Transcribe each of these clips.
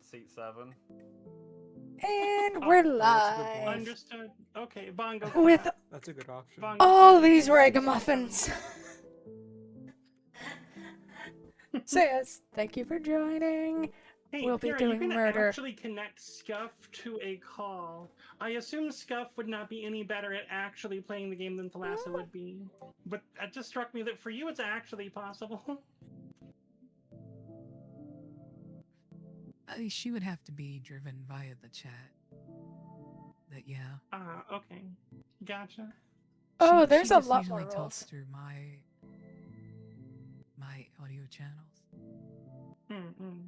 seat 7. And Oh, we're that's a good point. live Understood. Okay, Bongo with Cat. That's a good option. Bongo all Cat, these you can seat ragamuffins. So yes, thank you for joining. Hey, We'll be Kira, you doing can murder. actually connect Scuff to a call. I assume Scuff would not be any better at actually playing the game than Thalassa would be. But that just struck me that for you it's actually possible. She would have to be driven via the chat. But yeah. Ah, okay. Gotcha. Oh, she there's a just lot usually more talks rules. through my audio channels. Mm-mm.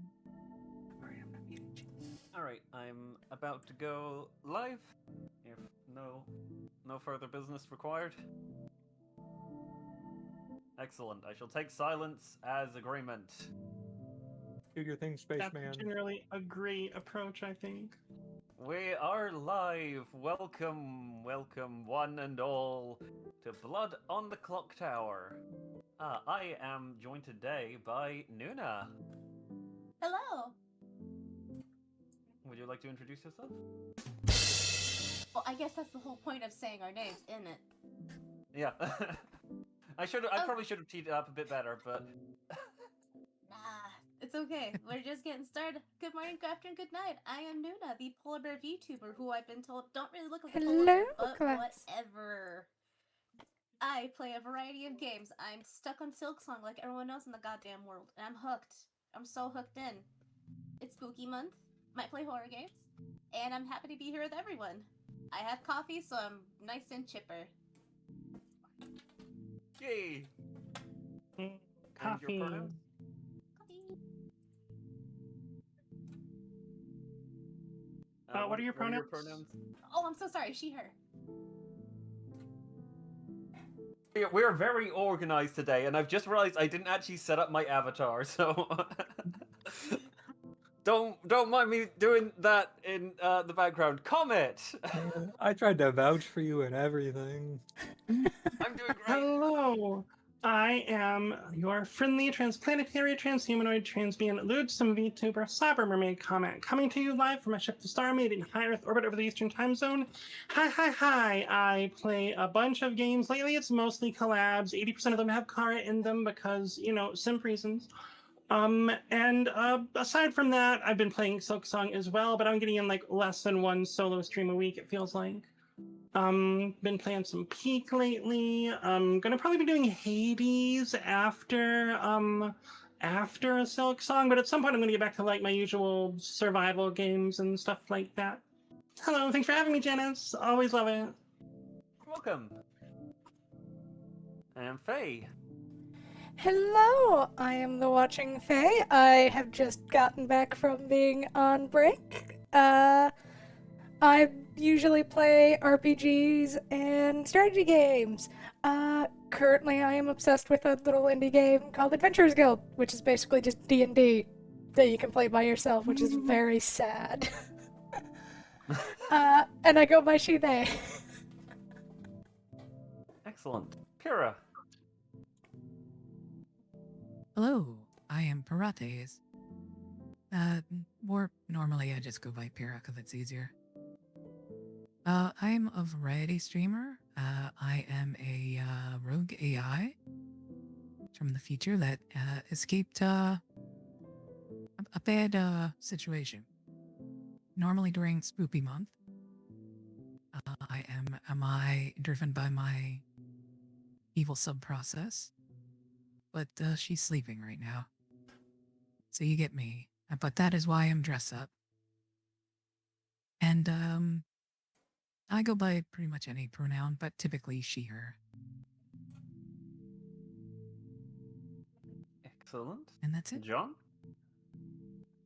Alright, I'm about to go live. If no further business required. Excellent. I shall take silence as agreement. Do your thing, That's spaceman. generally a great approach, I think. We are live. Welcome, welcome, one and all, to Blood on the Clock Tower. I am joined today by Nuna. Hello. Would you like to introduce yourself? Well, I guess that's the whole point of saying our names, isn't it? Yeah. I Oh. probably should have teed it up a bit better, but Nah, it's okay. We're just getting started. Good morning, good afternoon, good night. I am Nuna, the polar bear VTuber, who I've been told don't really look like a polar bear, Hello, but class. whatever. I play a variety of games. I'm stuck on Silksong like everyone else in the goddamn world, and I'm hooked. I'm so hooked in. It's spooky month. Might play horror games, and I'm happy to be here with everyone. I have coffee, so I'm nice and chipper. yay! And your Coffee. pronouns? Coffee. What are your pronouns? Oh, I'm so sorry. She, her. We're very organized today, and I've just realized I didn't actually set up my avatar, so don't mind me doing that in the background. Comet, I tried to vouch for you and everything. I'm doing great. Hello. I am your friendly transplanetary, transhumanoid, transbeing, lewdsome VTuber, Cyber Mermaid Comment, coming to you live from a ship, the Star Maid, in high Earth orbit over the Eastern Time Zone. Hi. I play a bunch of games. Lately, it's mostly collabs. 80% of them have Kara in them because, simp reasons. And aside from that, I've been playing Silksong as well, but I'm getting in like less than one solo stream a week, it feels like. Been playing some Peak lately. Gonna probably be doing Hades after Silksong, but at some point I'm gonna get back to like my usual survival games and stuff like that. Hello, thanks for having me, Janice. Always love it. Welcome. And Faye. Hello, I am the Watching Fae. I have just gotten back from being on break. I usually play RPGs and strategy games. Currently I am obsessed with a little indie game called Adventurers Guild, which is basically just D&D that you can play by yourself, which is very sad. And I go by she, they. Excellent. Pyrrha. Hello, I am Pirates. Or normally I just go by Pyrrha because it's easier. I'm a variety streamer. I am a rogue AI from the future that escaped a bad situation. Normally during Spoopy Month. Am I driven by my evil sub process? But she's sleeping right now. So you get me. But that is why I'm dressed up. And I go by pretty much any pronoun, but typically she, her. Excellent. And that's it. John.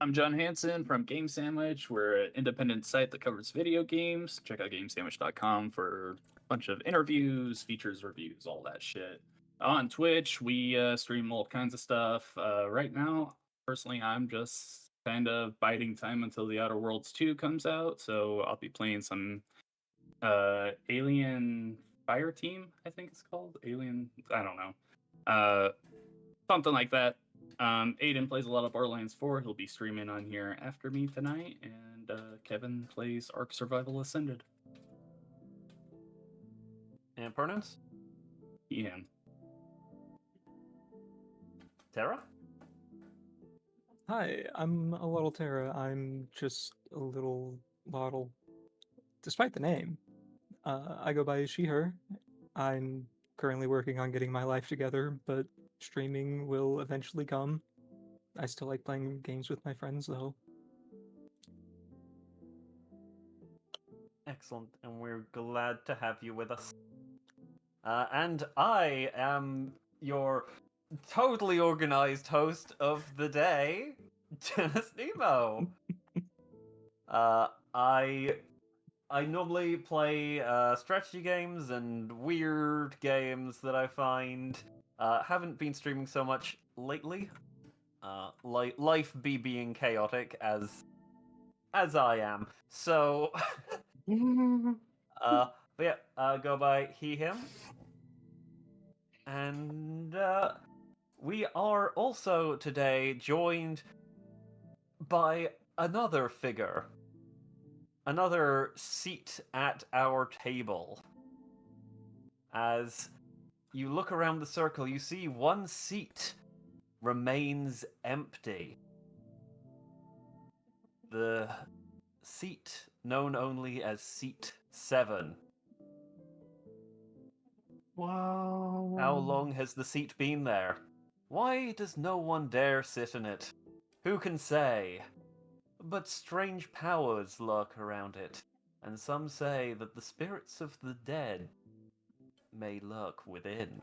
I'm John Hansen from Game Sandwich. We're an independent site that covers video games. Check out gamesandwich.com for a bunch of interviews, features, reviews, all that shit. On Twitch, we stream all kinds of stuff. Right now, personally, I'm just kind of biding time until The Outer Worlds 2 comes out. So I'll be playing some Alien Fire Team, I think it's called. Alien, I don't know. Something like that. Aiden plays a lot of Borderlands 4. He'll be streaming on here after me tonight, and Kevin plays Ark Survival Ascended. And pronouns? Ian. Tara? Hi, I'm a little Terra. I'm just a little bottle. Despite the name, I go by she, her. I'm currently working on getting my life together, but streaming will eventually come. I still like playing games with my friends, though. Excellent, and we're glad to have you with us. And I am your totally organized host of the day, Dennis Nemo. I normally play strategy games and weird games that I find. Haven't been streaming so much lately. Life be being chaotic as I am. So, but yeah, go by he, him. And we are also today joined by another figure. Another seat at our table. As you look around the circle, you see one seat remains empty. The seat known only as Seat 7. Wow. How long has the seat been there? Why does no one dare sit in it? Who can say? But strange powers lurk around it, and some say that the spirits of the dead may lurk within.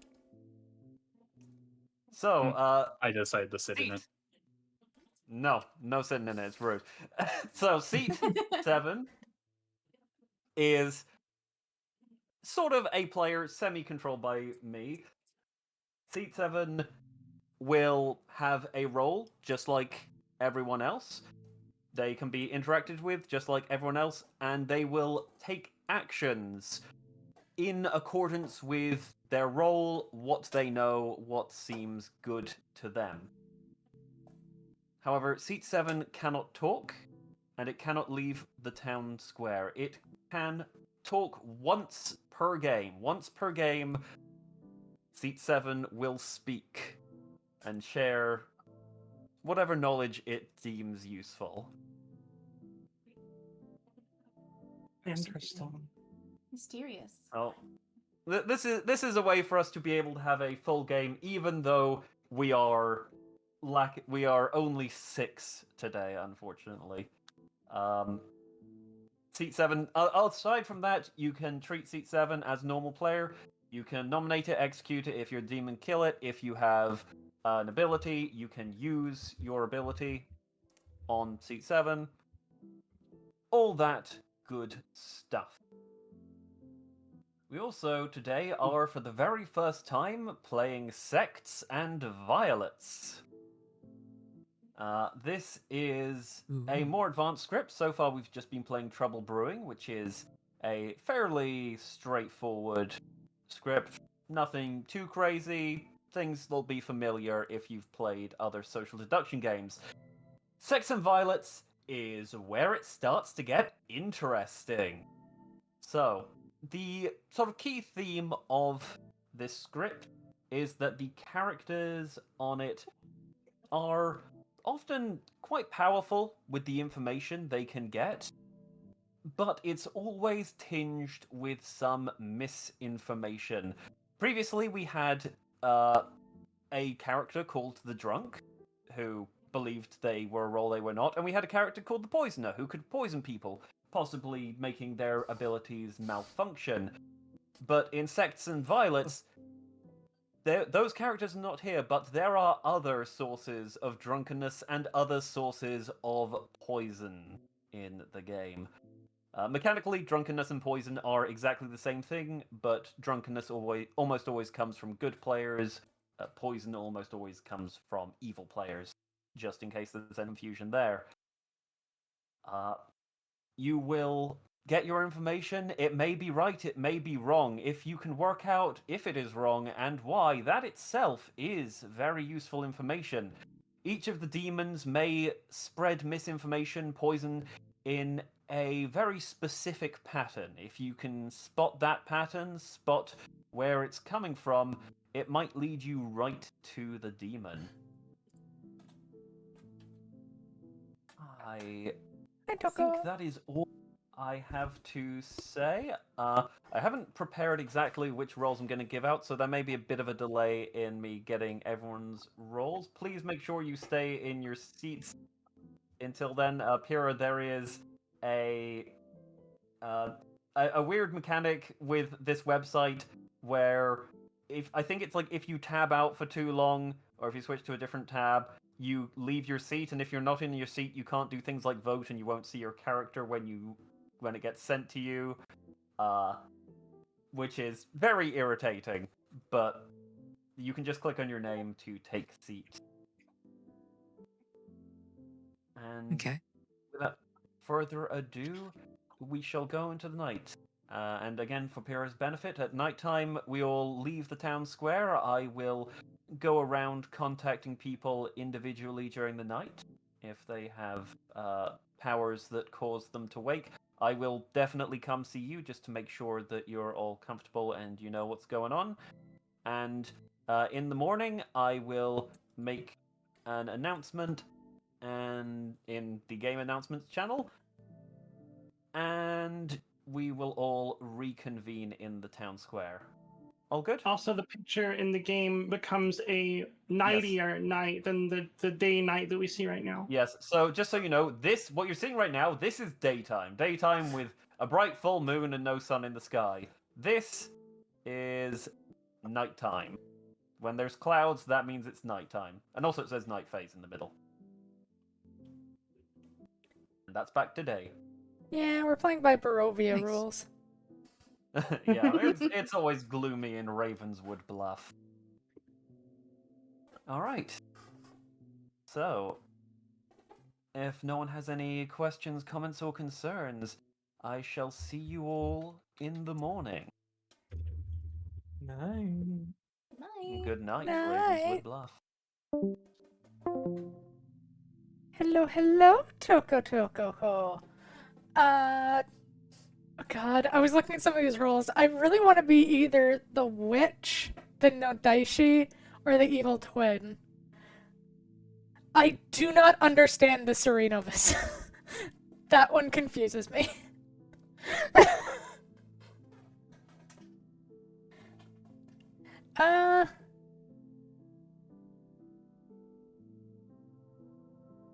So, I decided to sit in it. seat. No sitting in it, it's rude. So, seat 7 is sort of a player semi-controlled by me. Seat 7 will have a role just like everyone else. They can be interacted with just like everyone else, and they will take actions in accordance with their role, what they know, what seems good to them. However, Seat 7 cannot talk, and it cannot leave the town square. It can talk once per game. Once per game, Seat 7 will speak and share whatever knowledge it deems useful. Interesting. Mysterious. Well, this is a way for us to be able to have a full game, even though we are only 6 today, unfortunately. Seat 7. Aside from that, you can treat Seat 7 as normal player. You can nominate it, execute it. If you're a demon, kill it. If you have an ability, you can use your ability on Seat 7. All that good stuff. We also today are for the very first time playing Sects and Violets. This is a more advanced script. So far we've just been playing Trouble Brewing, which is a fairly straightforward script. Nothing too crazy. Things will be familiar if you've played other social deduction games. Sects and Violets is where it starts to get interesting. So, the sort of key theme of this script is that the characters on it are often quite powerful with the information they can get, but it's always tinged with some misinformation. Previously, we had a character called the Drunk, who believed they were a role they were not, and we had a character called the Poisoner, who could poison people, possibly making their abilities malfunction. But in Sects and Violets, those characters are not here, but there are other sources of drunkenness and other sources of poison in the game. Mechanically, drunkenness and poison are exactly the same thing, but drunkenness almost always comes from good players. Poison almost always comes from evil players, just in case there's any confusion there. You will get your information. It may be right, it may be wrong. If you can work out if it is wrong and why, that itself is very useful information. each of the demons may spread misinformation, poison in a very specific pattern. If you can spot that pattern, spot where it's coming from, it might lead you right to the demon. I Hi, think Toko. that is all I have to say. I haven't prepared exactly which roles I'm going to give out, so there may be a bit of a delay in me getting everyone's roles. Please make sure you stay in your seats until then. Pyrrha, there is a weird mechanic with this website where I think it's like if you tab out for too long, or if you switch to a different tab, you leave your seat, and if you're not in your seat, you can't do things like vote, and you won't see your character when it gets sent to you, which is very irritating. But you can just click on your name to take seat. And Okay. without further ado, we shall go into the night. And again, for Pyrrha's benefit, at nighttime we all leave the town square. I will go around contacting people individually during the night if they have powers that cause them to wake. I will definitely come see you just to make sure that you're all comfortable and you know what's going on. And in the morning, I will make an announcement and in the game announcements channel, and we will all reconvene in the town square. All good? Also, the picture in the game becomes a nightier night than the day night that we see right now. Yes. So just so you know, what you're seeing right now, this is daytime. Daytime with a bright full moon and no sun in the sky. This is nighttime. When there's clouds, that means it's nighttime. And also it says night phase in the middle. And that's back to day. Yeah, we're playing by Barovia Nice. rules. Yeah, it's always gloomy in Ravenswood Bluff. Alright. So, if no one has any questions, comments, or concerns, I shall see you all in the morning. Night. Night. Good night, Night. Ravenswood Bluff. Hello, hello, Toko. God, I was looking at some of these roles. I really want to be either the witch, the Nodaishi, or the evil twin. I do not understand the Serenovus. That one confuses me.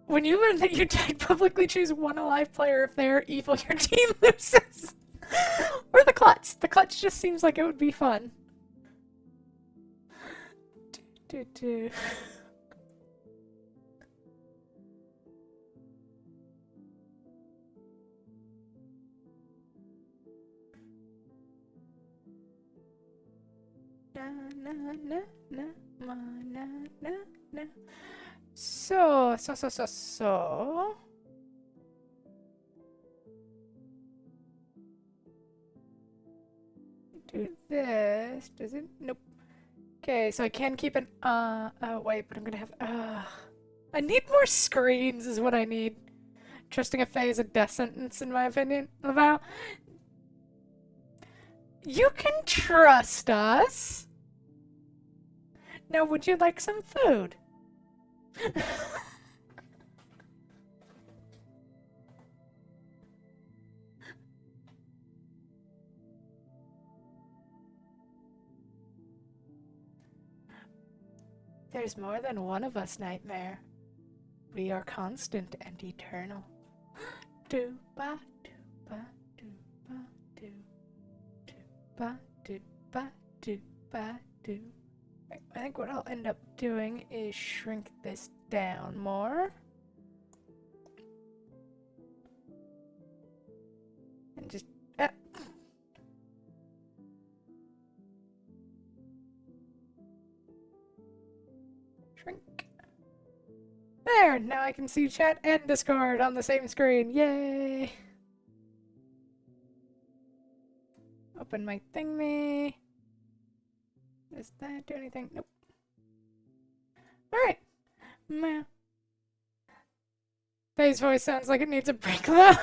When you learn that you died, publicly choose one alive player. If they are evil, your team loses. Or the Klutz. The Klutz just seems like it would be fun. So. Do this. Does it? Nope. Okay, so I can keep an, wait, but I'm gonna have, I need more screens is what I need. Trusting a Fae is a death sentence, in my opinion. Laval, you can trust us. Now, would you like some food? There's more than one of us, Nightmare. We are constant and eternal. Do ba do ba do ba do do ba do ba do ba do. I think what I'll end up doing is shrink this down more. And just shrink. There! Now I can see chat and Discord on the same screen. Yay! Open my thingy. Does that do anything? Nope. Alright. Faye's voice sounds like it needs a break though.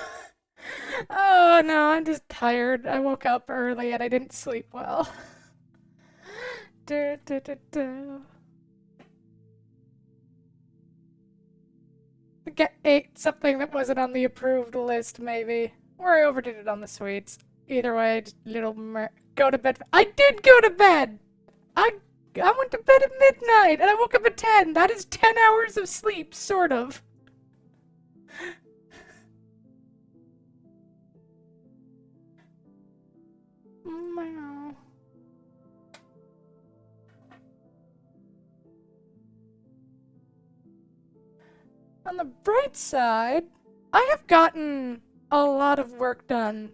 Oh no, I'm just tired. I woke up early and I didn't sleep well. Du, du, du, du. Ate something that wasn't on the approved list, maybe. Or I overdid it on the sweets. Either way, just go to bed. I did go to bed! I went to bed at midnight and I woke up at 10. That is 10 hours of sleep, sort of. Meow. On the bright side, I have gotten a lot of work done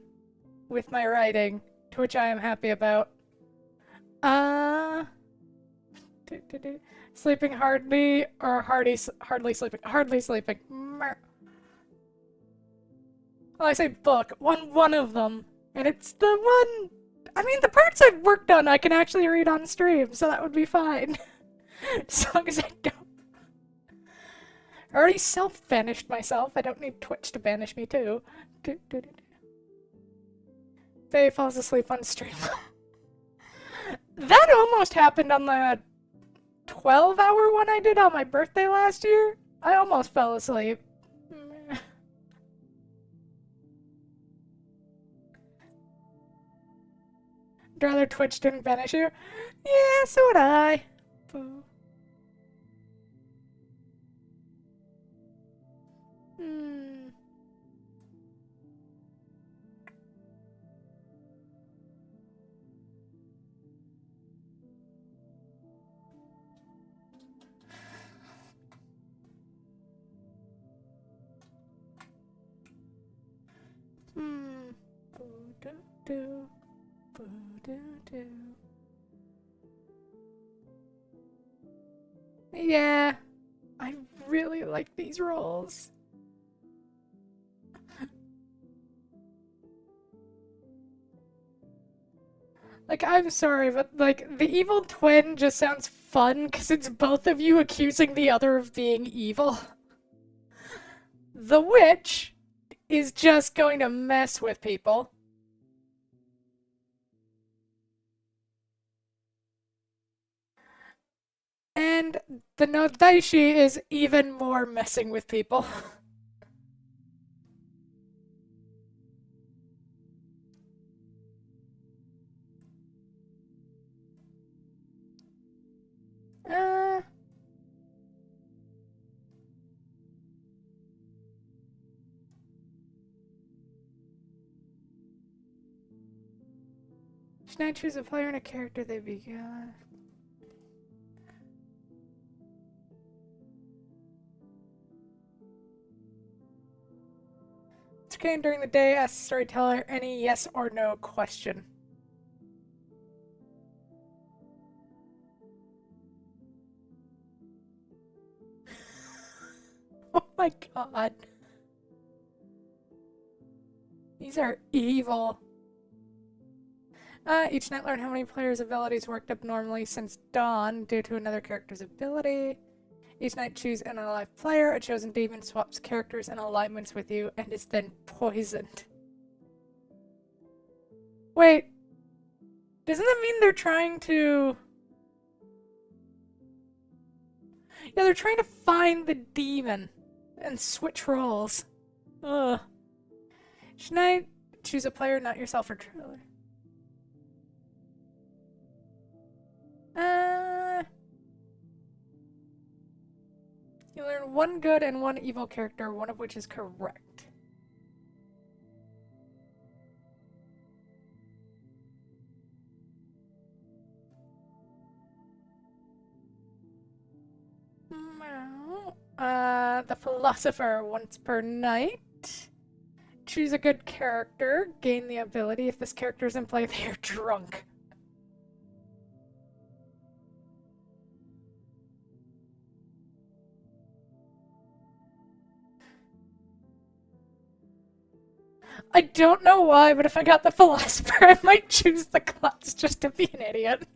with my writing, to which I am happy about. Sleeping hardly or hardly sleeping? Hardly sleeping. Well, I say book. One of them. And it's the one... I mean, the parts I've worked on I can actually read on stream, so that would be fine. As long as I don't... I already self-banished myself. I don't need Twitch to banish me, too. Faye falls asleep on stream. That almost happened on the 12-hour one I did on my birthday last year. I almost fell asleep. I'd rather Twitch didn't banish you. Yeah, so would I. Yeah, I really like these roles. Like, I'm sorry, but, like, the evil twin just sounds fun because it's both of you accusing the other of being evil. The witch is just going to mess with people. And the Nodaishi is even more messing with people. Should I choose a player and a character they began? It's okay during the day, ask the storyteller any yes or no question. Oh my god. These are evil. Each night learn how many players' abilities worked up normally since dawn due to another character's ability. Each night choose an alive player. A chosen demon swaps characters and alignments with you and is then poisoned. Wait. Doesn't that mean they're trying to... Yeah, they're trying to find the demon and switch roles. Ugh. Each night choose a player, not yourself or trailer. You learn one good and one evil character, one of which is correct. The philosopher once per night. Choose a good character, gain the ability. If this character is in play, they are drunk. I don't know why, but if I got the philosopher, I might choose the class just to be an idiot.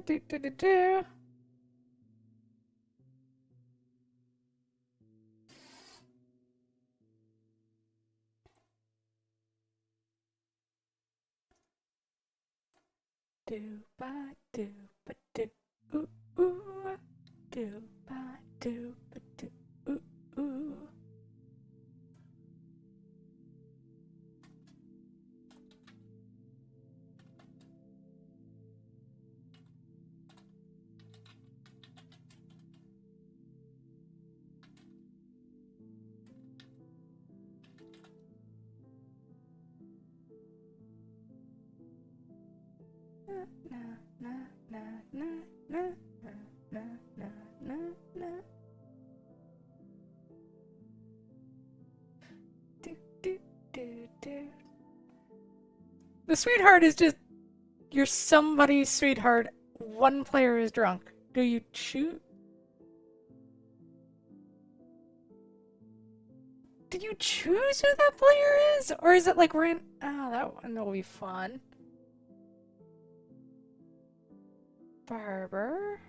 do, do, do, do. Do ba do ba do ooh ooh do ba do ba do ooh ooh. Na na na na na na na na na na. Do do do do. The sweetheart is just you're somebody's sweetheart. One player is drunk. Do you choose? Do you choose who that player is, or is it like ran? Oh, that one will be fun. Barber.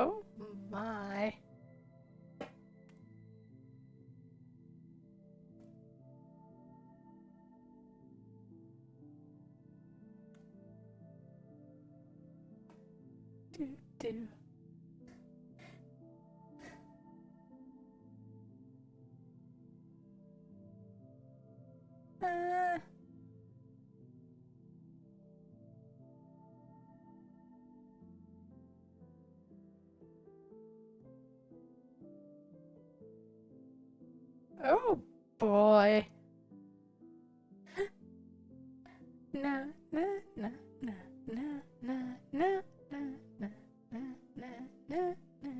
Oh my. Do do. Uh. Oh boy. Na na na na na na na na na na na na na.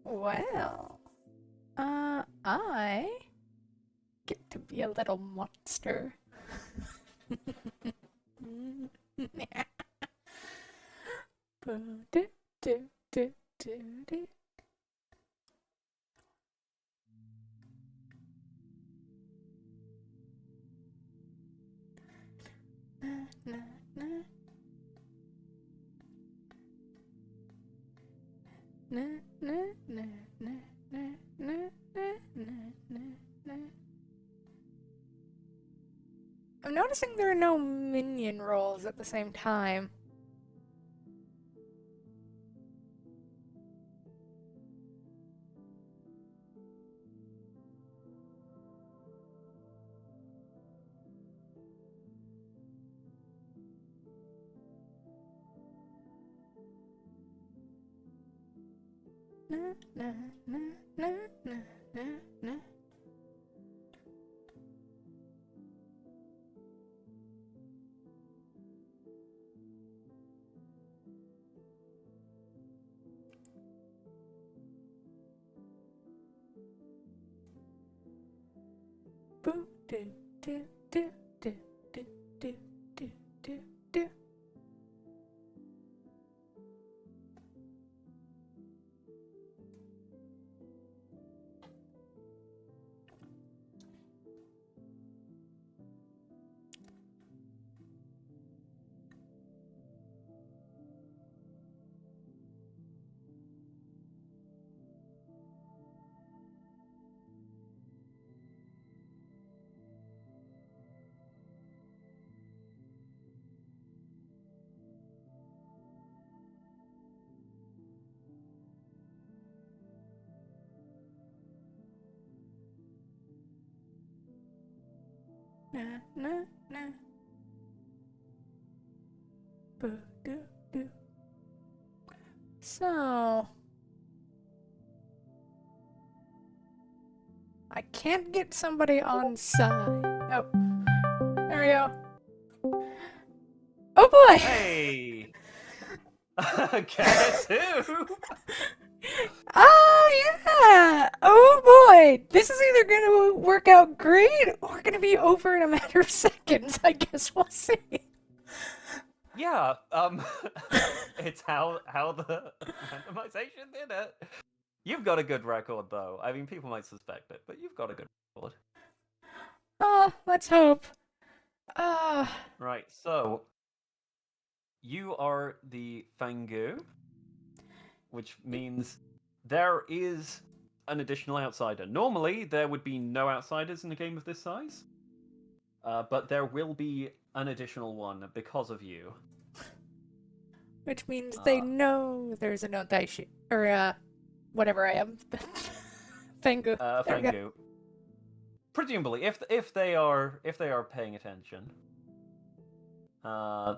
Well, I get to be a little monster. Do do do do do. Na na na. Na na na na na na na na na. I'm noticing there are no minion rolls at the same time. Na na na na na na na. Boo do do do do do do do do do. Na na na. Boo do do. So I can't get somebody on side. Oh, there we go. boy! Hey! Guess who? Oh yeah! Oh boy! This is either gonna work out great or gonna be over in a matter of seconds. I guess we'll see. Yeah, it's how the randomization did it. You've got a good record, though. I mean, people might suspect it, but you've got a good record. Oh, let's hope. Ah, Right, so you are the Fangu, which means there is an additional outsider. Normally, there would be no outsiders in a game of this size, but there will be an additional one because of you. which means they know there's a no Daishi. Or, whatever I am. Fangu. There we go. Fangu. Presumably, if they are paying attention. Yeah,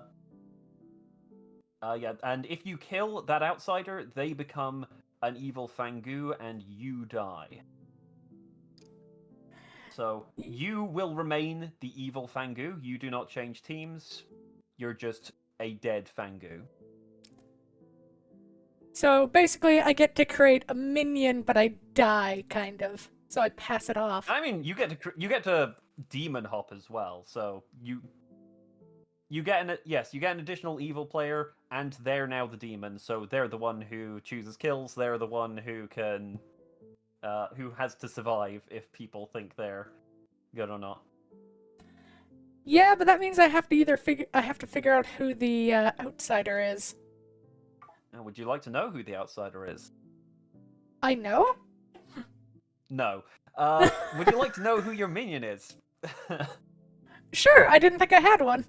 and if you kill that outsider, they become an evil Fangu and you die. So you will remain the evil Fangu. You do not change teams. You're just a dead Fangu. So basically, I get to create a minion, but I die, kind of. So I pass it off. I mean, you get to demon hop as well. So you get an additional evil player, and they're now the demon. So they're the one who chooses kills. They're the one who can, who has to survive if people think they're good or not. Yeah, but that means I have to figure out who the outsider is. Now, would you like to know who the outsider is? I know? No. Would you like to know who your minion is? Sure, I didn't think I had one.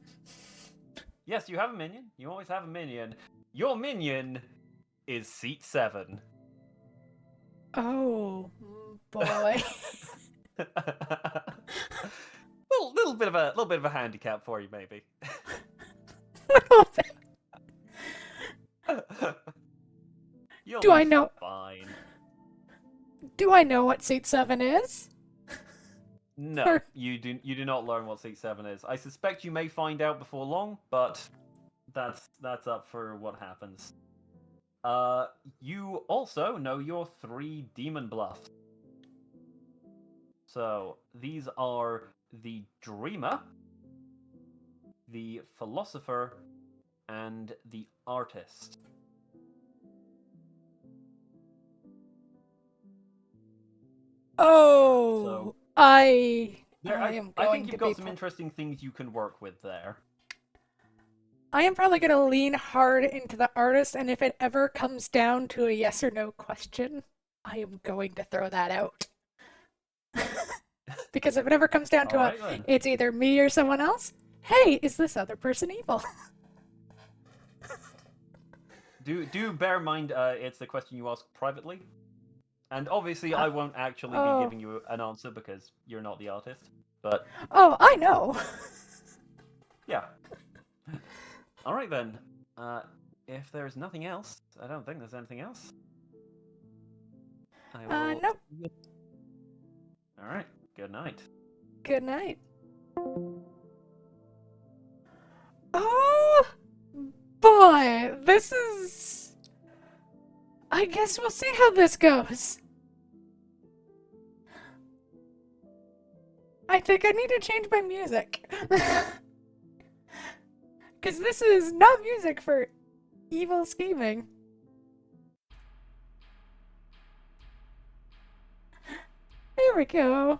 Yes, you have a minion. You always have a minion. Your minion is Seat 7. Oh, boy. little bit of a handicap for you, maybe. You'll Do I be know- Fine. Do I know what Seat 7 is? No, Or- you do not learn what Seat 7 is. I suspect you may find out before long, but that's up for what happens. You also know your 3 demon bluffs. So these are the Dreamer, the Philosopher, and the Artist. Oh, So- I There, am I going think to you've be got some interesting things you can work with there. I am probably going to lean hard into the artist, and if it ever comes down to a yes or no question, I am going to throw that out. Because if it ever comes down to Alright then. it's either me or someone else, hey, is this other person evil? Do bear in mind it's the question you ask privately. And obviously I won't actually oh. be giving you an answer because you're not the artist. But Oh, I know. yeah. Alright then. If there's nothing else, I don't think there's anything else. I will... Nope. Alright, good night. Good night. Oh, boy, this is... I guess we'll see how this goes. I think I need to change my music. Because this is not music for evil scheming. There we go.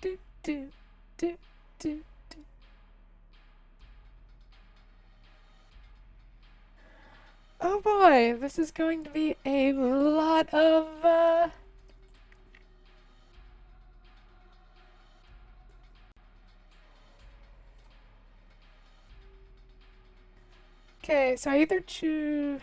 Do, do, do, do, do. Oh boy, this is going to be a lot of, Okay, so I either choose...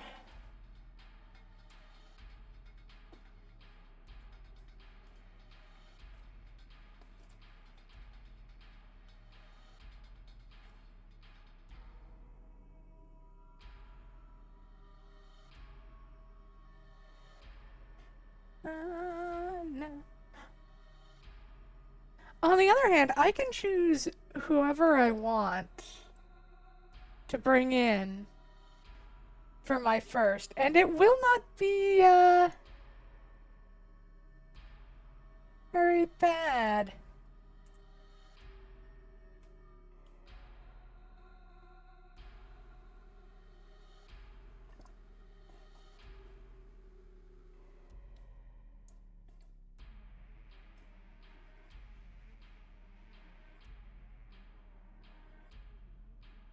no. On the other hand, I can choose whoever I want to bring in for my first, and it will not be, very bad.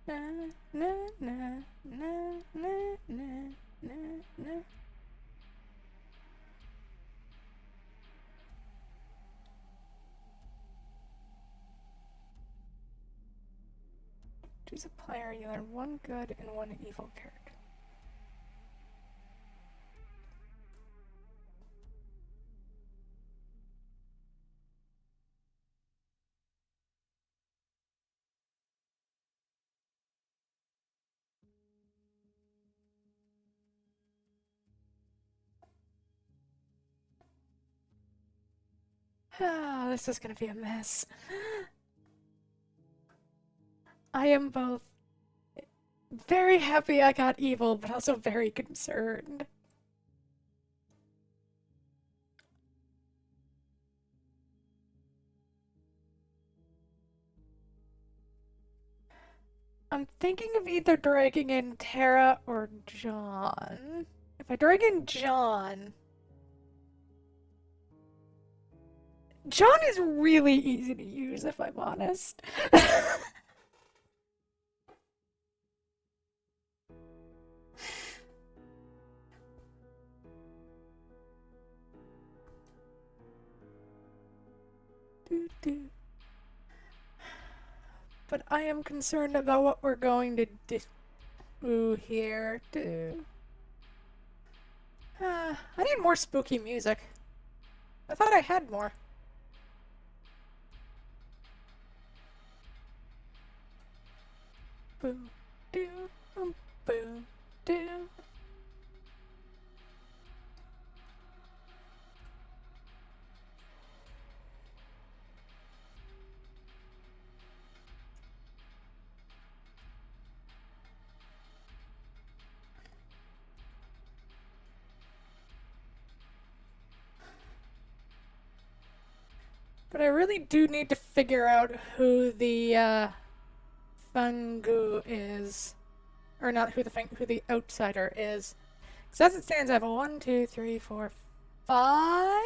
Na na na na na na na na. Choose a player, you learn one good and one evil character. Ah, this is gonna be a mess. I am both very happy I got evil, but also very concerned. I'm thinking of either dragging in Tara or John. If I drag in John... John is really easy to use, if I'm honest. But I am concerned about what we're going to do here, too. I need more spooky music. I thought I had more. Boom, doo, boom, doo. But I really do need to figure out who the Fungu is, or not who the outsider is. Because as it stands, I have a 1, 2, 3, 4, 5.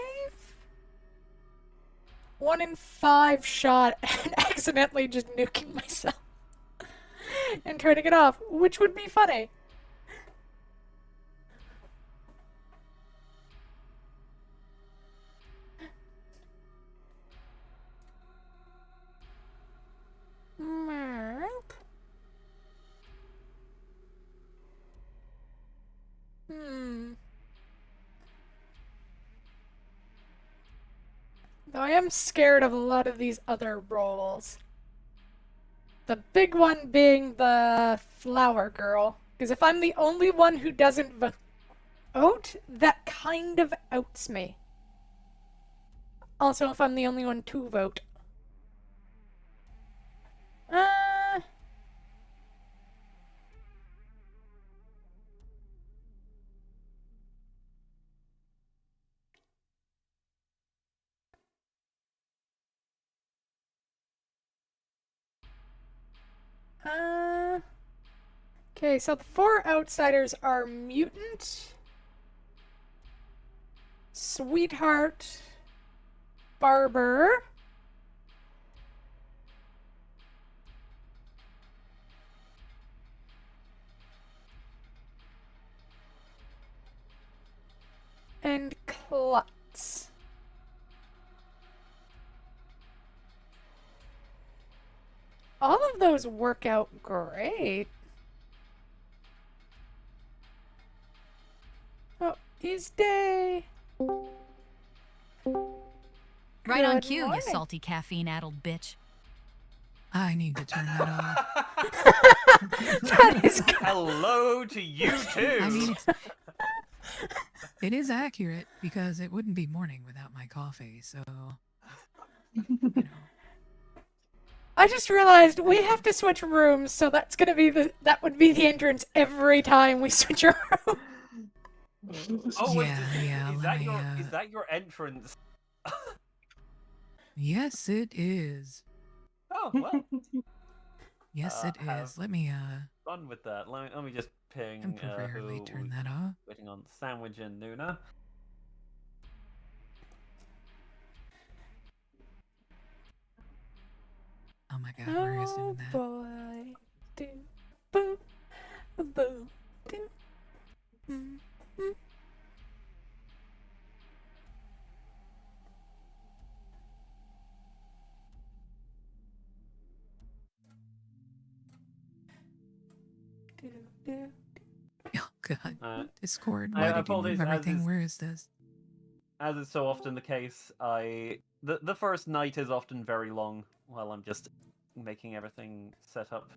1 in 5 shot and accidentally just nuking myself and turning it off, which would be funny. Though I am scared of a lot of these other roles. The big one being the flower girl. Because if I'm the only one who doesn't vote, that kind of outs me. Also, if I'm the only one to vote. Okay, so the 4 outsiders are Mutant, Sweetheart, Barber, and Klutz. All of those work out great. Oh, is day. Right on Good cue, you morning. salty caffeine-addled bitch. I need to turn that off. That is Hello to you too. I mean, it is accurate because it wouldn't be morning without my coffee. So, you know, I just realized we have to switch rooms, so that would be the entrance every time we switch a room. Oh wait, Yeah, is let that me, is that your entrance? Yes, it is. Oh well, Yes, it have is. Let me, fun with that. Let me just ping temporarily who turn that off. waiting on Sandwich and Nuna. Oh my god, where is Oh it that? boy. Do, boo, boo, do. Mm, mm. Do, do. Oh god. Uh, Discord, I why did you apologize, move everything? Where is this? as is so often the case, the first night is often very long while I'm just making everything set up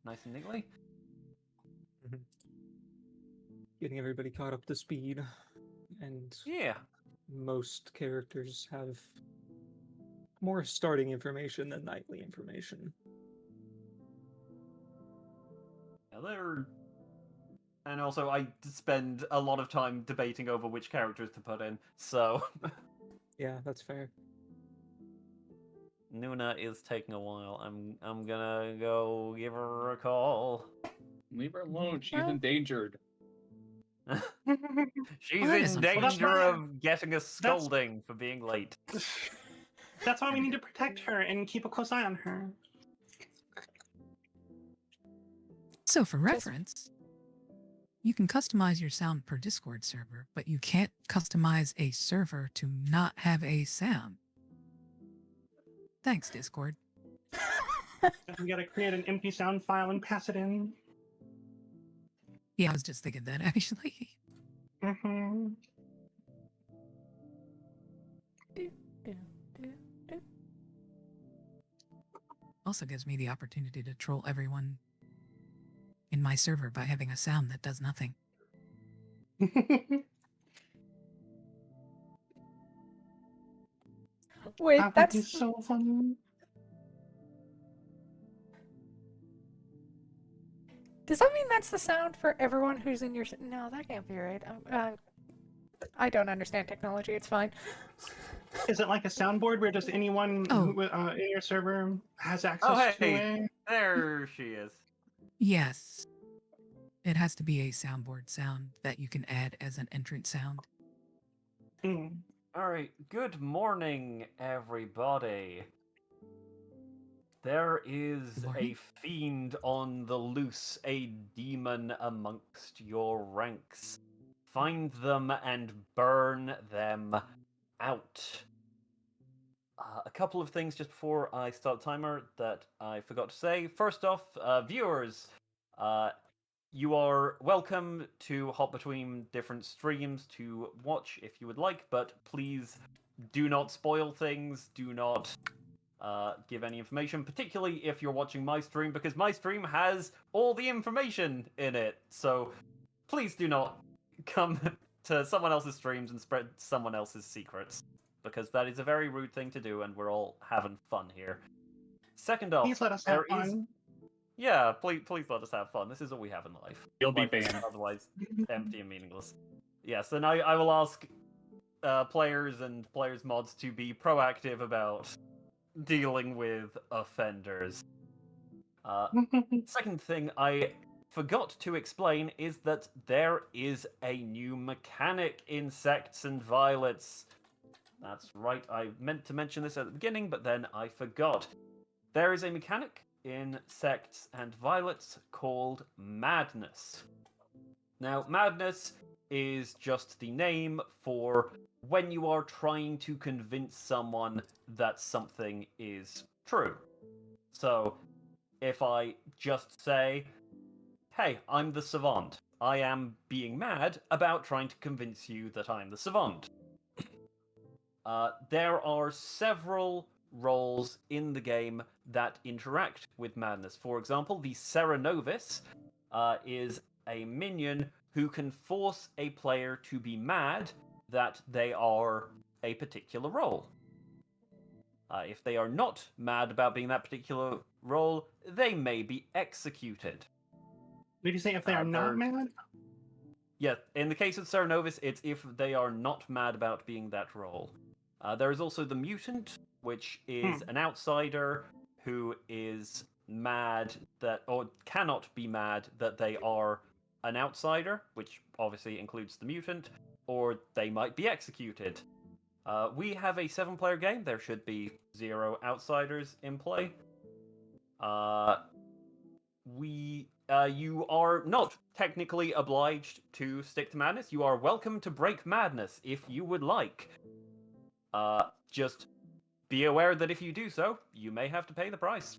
nice and neatly. Getting everybody caught up to speed, and Yeah. most characters have more starting information than nightly information. And also I spend a lot of time debating over which characters to put in, so Yeah, that's fair. Nuna is taking a while. I'm gonna go give her a call. Leave her alone. She's Well- endangered. She's Well, that is in unfortunate. danger of getting a scolding for being late. That's why we need to protect her and keep a close eye on her. So, for reference, you can customize your sound per Discord server, but you can't customize a server to not have a sound. Thanks, Discord. We gotta create an empty sound file and pass it in. Yeah, I was just thinking that actually. Mm-hmm. Do, do, do, do. Also gives me the opportunity to troll everyone in my server by having a sound that does nothing. Wait, That would that's be so fun. Does that mean that's the sound for everyone who's in your? No, that can't be right. I don't understand technology. It's fine. Is it like a soundboard where just anyone Oh. who, in your server has Oh access to hey, it? there she is. Yes. It has to be a soundboard sound that you can add as an entrance sound. Mm. Alright, good morning, everybody. There is Good a morning. fiend on the loose, a demon amongst your ranks. Find them and burn them out. A couple of things just before I start the timer that I forgot to say. First off, viewers, you are welcome to hop between different streams to watch if you would like, but please do not spoil things, do not give any information, particularly if you're watching my stream, because my stream has all the information in it. So please do not come to someone else's streams and spread someone else's secrets, because that is a very rude thing to do, and we're all having fun here. Second off, Please let us have there is- fun. Yeah, please let us have fun. This is all we have in life. You'll be Life is banned. otherwise empty and meaningless. Yes, and I will ask players and players mods to be proactive about dealing with offenders. Second thing I forgot to explain is that there is a new mechanic in Sects and Violets. That's right, I meant to mention this at the beginning, but then I forgot. There is a mechanic in Sects and Violets called Madness. Now, Madness is just the name for when you are trying to convince someone that something is true. So, if I just say, hey, I'm the Savant, I am being mad about trying to convince you that I'm the Savant. There are several roles in the game that interact with Madness. For example, the Serenovis is a minion who can force a player to be mad that they are a particular role. If they are not mad about being that particular role, they may be executed. Did you say if they are not mad? Yeah, in the case of Cerenovus, it's if they are not mad about being that role. There is also the mutant, which is an outsider who is mad that, or cannot be mad that they are an outsider, which obviously includes the mutant, or they might be executed. We have a 7-player game. There should be 0 outsiders in play. You are not technically obliged to stick to madness. You are welcome to break madness if you would like. Just be aware that if you do so, you may have to pay the price.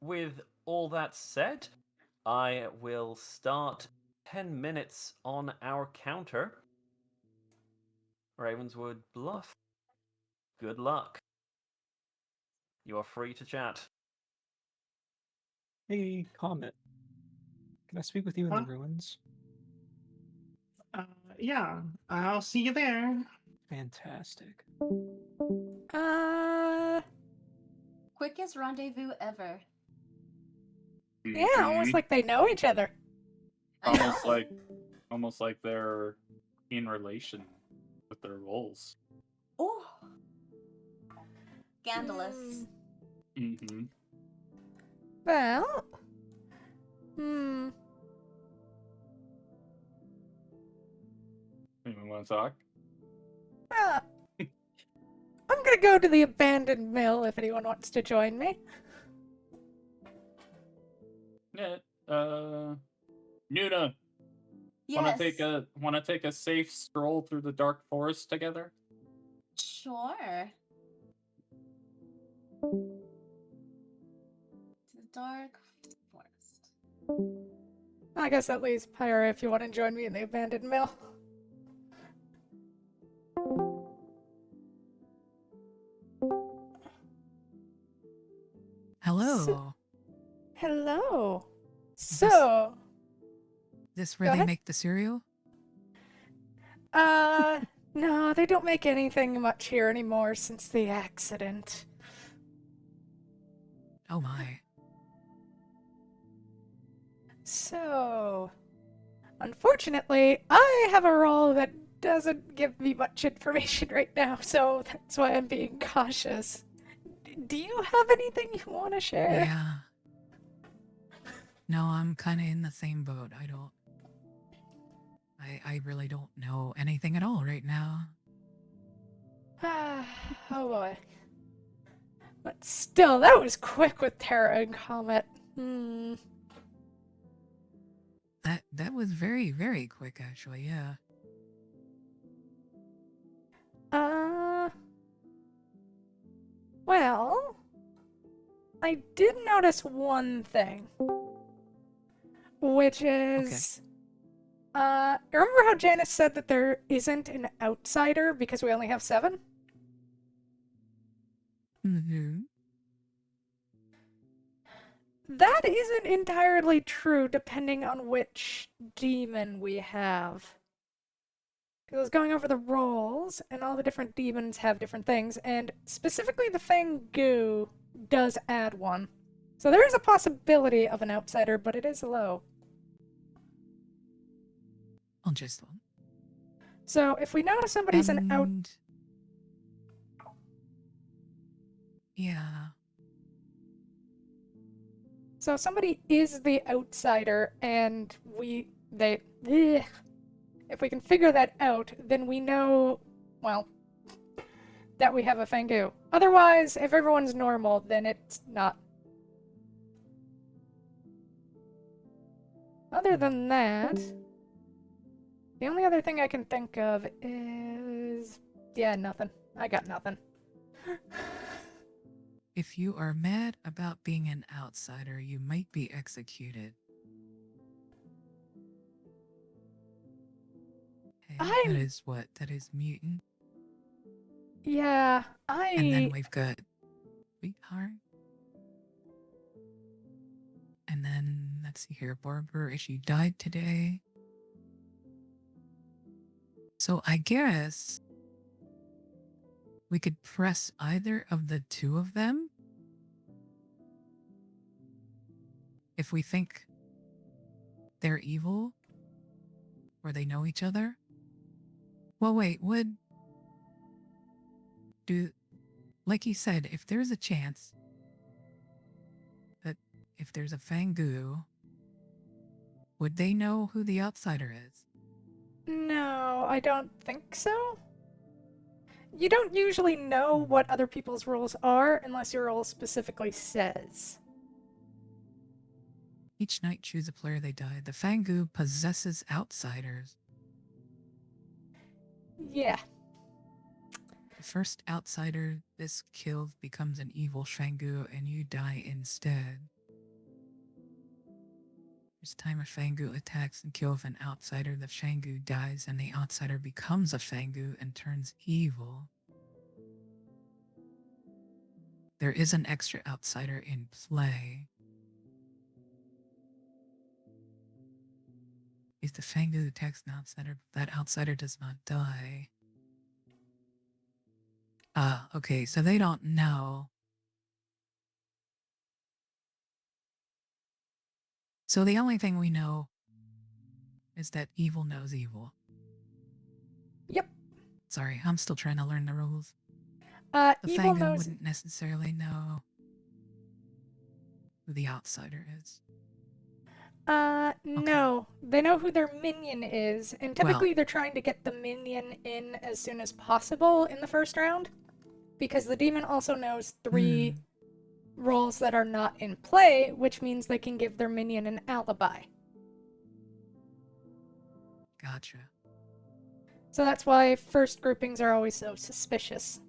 With all that said, I will start 10 minutes on our counter. Ravenswood Bluff. Good luck. You are free to chat. Hey, Comet. Can I speak with you in the ruins? Yeah, I'll see you there. Fantastic. Quickest rendezvous ever. Yeah, almost like they know each other. Almost like they're in relation with their roles. Oh, scandalous. Mm-hmm. Well, Anyone want to talk? I'm gonna go to the abandoned mill if anyone wants to join me. Yeah. Nuna. Yes. Wanna take a safe stroll through the dark forest together? Sure. To the dark forest. I guess that leaves Pyra if you want to join me in the abandoned mill. Hello. Hello. So. This where they make the cereal? No, they don't make anything much here anymore since the accident. Oh my. So, unfortunately, I have a role that doesn't give me much information right now, so that's why I'm being cautious. Do you have anything you want to share? Yeah. No, I'm kind of in the same boat. I really don't know anything at all right now. Oh boy. But still, that was quick with Terra and Comet. That was very, very quick actually, yeah. Well, I did notice one thing. Which is, remember how Janice said that there isn't an outsider because we only have 7? Mm-hmm. That isn't entirely true depending on which demon we have. Because I was going over the roles, and all the different demons have different things, and specifically the Fang Goo does add one. So there is a possibility of an outsider, but it is low. I'll just one. So if we know somebody's an out... Yeah. So if somebody is the outsider, and if we can figure that out, then we know, well, that we have a Fang Goo. Otherwise, if everyone's normal, then it's not. Other than that, the only other thing I can think of is... yeah, nothing. I got nothing. If you are mad about being an outsider, you might be executed. Okay, that is what? That is mutant? Yeah, And then we've got Sweetheart. And then, let's see here, Barbara, she died today. So I guess We could press either of the two of them if we think they're evil or they know each other. Well, wait, like you said, if there's a chance that if there's a Fangu, would they know who the outsider is? No, I don't think so. You don't usually know what other people's rules are unless your rule specifically says. Each night choose a player they die. The Fangu possesses outsiders. Yeah. The first outsider this kills becomes an evil Fangu and you die instead. This time a Fangu attacks and kills an outsider, the Fangu dies and the outsider becomes a Fangu and turns evil. There is an extra outsider in play. If the Fangu attacks an outsider, that outsider does not die. Ah, okay, so they don't know. So the only thing we know is that evil knows evil. Yep. Sorry, I'm still trying to learn the rules. The Evil Fangu knows. wouldn't necessarily know who the outsider is. No. They know who their minion is, and typically they're trying to get the minion in as soon as possible in the first round, because the demon also knows 3 roles that are not in play, which means they can give their minion an alibi. Gotcha. So that's why first groupings are always so suspicious.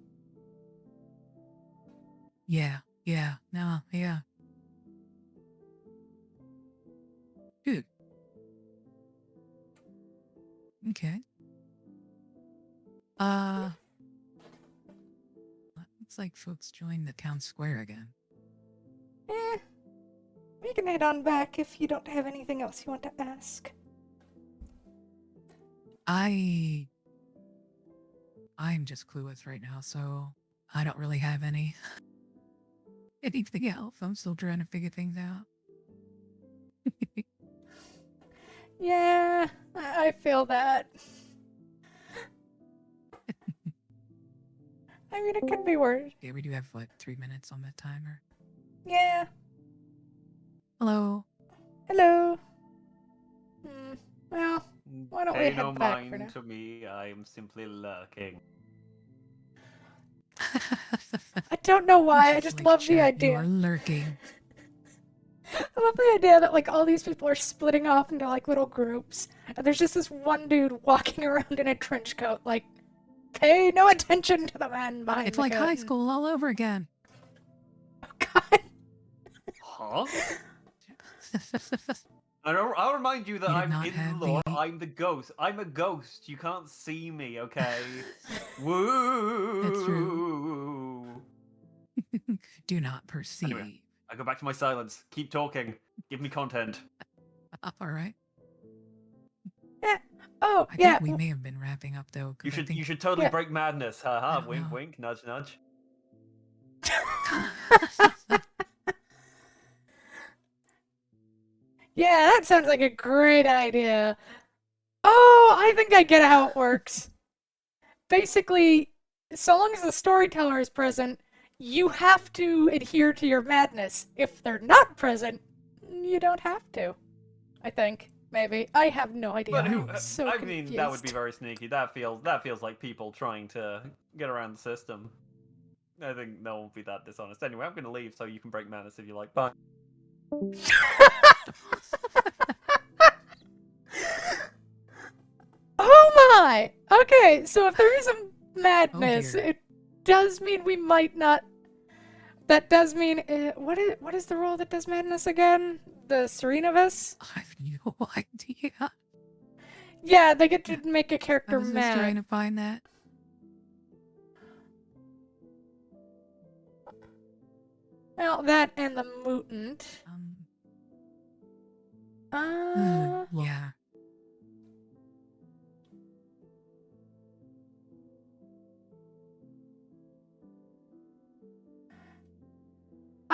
Yeah. No, yeah. Dude. Okay. Looks like folks joined the town square again. We can head on back if you don't have anything else you want to ask. I'm just clueless right now, so I don't really have anything else. I'm still trying to figure things out. Yeah, I feel that. I mean, it could be worse. Okay, we do have, 3 minutes on the timer? Yeah. Hello? Hello. Well, why don't we Pay head no back for mind now? to me, I am simply lurking. I don't know why, I just like love the chat, You are idea. lurking. I love the idea that, like, all these people are splitting off into, like, little groups, and there's just this one dude walking around in a trench coat, like, pay no attention to the man behind It's the like high curtain. school all over again. Oh, God. Huh? I'll remind you that You did I'm not in have the lore. the- I'm the ghost. I'm a ghost. You can't see me, okay? Woo! That's true. Do not perceive. Anyway. I go back to my silence. Keep talking. Give me content. Alright. Oh, I yeah. think we may have been wrapping up though. 'Cause I think... You should totally Yeah. break madness. I Haha. don't Wink, know. wink. Nudge, nudge. Yeah, that sounds like a great idea. Oh, I think I get how it works. Basically, so long as the storyteller is present, you have to adhere to your madness. If they're not present, you don't have to. I think. Maybe. I have no idea. But I'm so I confused. mean, that would be very sneaky. That feels like people trying to get around the system. I think no one will be that dishonest. Anyway, I'm going to leave so you can break madness if you like. Bye. Oh my! Okay, so if there is a madness, dear. it does mean we might not. That does mean what is the role that does madness again? The Serenavis? I have no idea. Yeah, they get to make a I character was just trying mad. to find that. Well, that and the mutant. Yeah.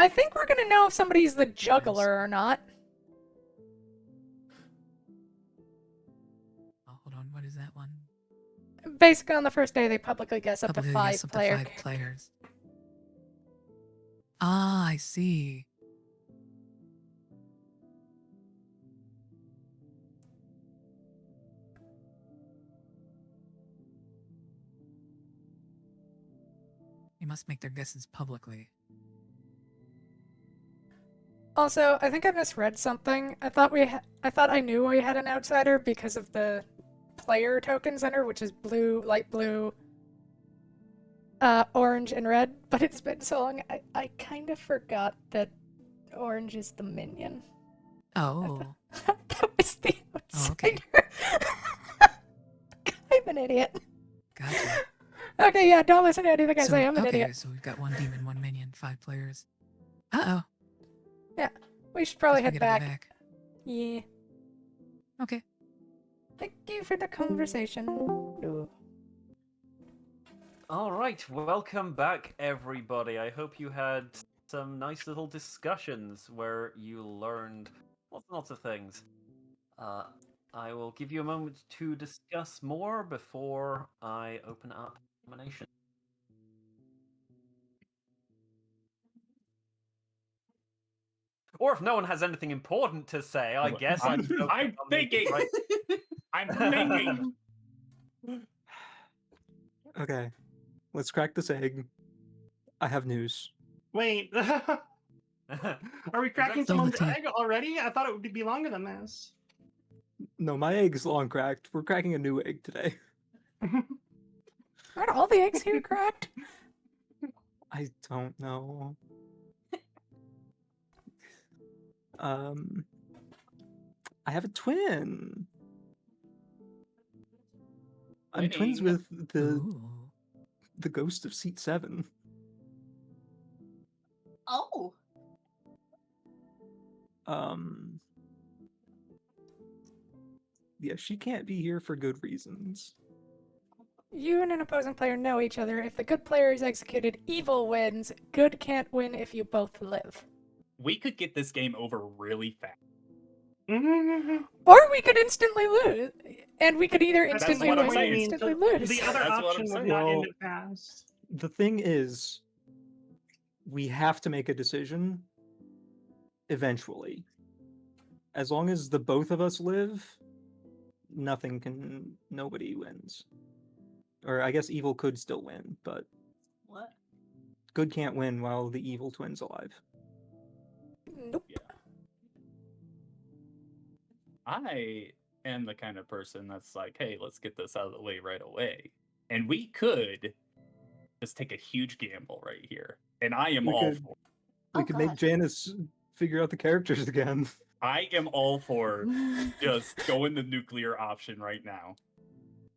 I think we're gonna know if somebody's the juggler or not. Oh, hold on. What is that one? Basically, on the first day, they publicly guess up to Publicly five guess up to player. 5 players. Ah, I see. They must make their guesses publicly. Also, I think I misread something. I thought I knew we had an outsider because of the player token center, which is blue, light blue, orange, and red. But it's been so long, I kind of forgot that orange is the minion. Oh. That was the Oh, outsider. okay. I'm an idiot. Gotcha. Okay, yeah, don't listen to anything I So, say. I'm an okay, idiot. so we've got 1 demon, 1 minion, 5 players. Uh-oh. We should probably Guess we head gotta go back. Yeah. Okay. Thank you for the conversation. No. All right, welcome back, everybody. I hope you had some nice little discussions where you learned lots and lots of things. I will give you a moment to discuss more before I open up nomination. Or if no one has anything important to say, I guess I'm I can open I'm nomination thinking. right- I'm thinking. Okay, let's crack this egg. I have news. Wait, are we cracking Spill someone's the tea. egg already? I thought it would be longer than this. No, my egg's long cracked. We're cracking a new egg today. Aren't all the eggs here cracked? I don't know. I have a twin. I'm twins Winning. with Ooh. the ghost of seat 7. Oh, Yeah, she can't be here for good reasons. You and an opposing player know each other. If the good player is executed, evil wins. Good can't win if you both live. We could get this game over really fast. Or we could instantly lose. And we could either That's instantly what I'm win or saying. instantly So lose. the other That's what option I'm would saying. not end Well- it fast. The thing is, we have to make a decision eventually. As long as the both of us live, nobody wins. Or I guess evil could still win, but what? good can't win while the evil twin's alive. Nope. I am the kind of person that's like, hey, let's get this out of the way right away. And we could just take a huge gamble right here. And I am We all could- for We Oh, could make God. Janice figure out the characters again. I am all for just going the nuclear option right now.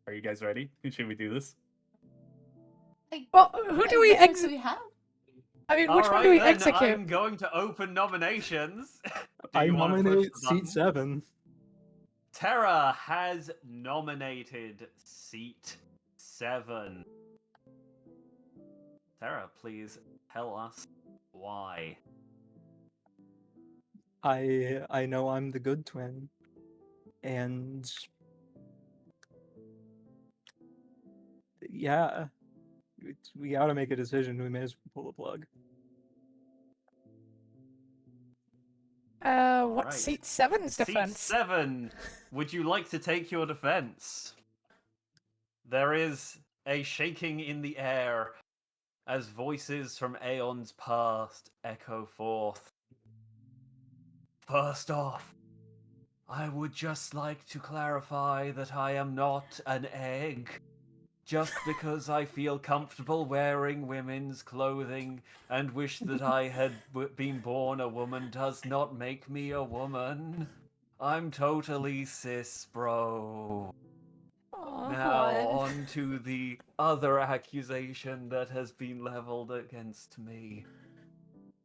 Are you guys ready? Should we do this? Well, who do we Which ones exit? do we have? I mean, All which one right, do we then, execute? I'm going to open nominations. Do I you wanna push nominate the seat button? 7. Terra has nominated seat 7. Terra, please tell us why. I know I'm the good twin, and yeah, we gotta make a decision. We may as well pull the plug. What Alright. seat 7's Seat defense? 7, would you like to take your defense? There is a shaking in the air as voices from aeons past echo forth. First off, I would just like to clarify that I am not an egg. Just because I feel comfortable wearing women's clothing and wish that I had been born a woman does not make me a woman. I'm totally cis, bro. Aw, Now, what? on to the other accusation that has been leveled against me.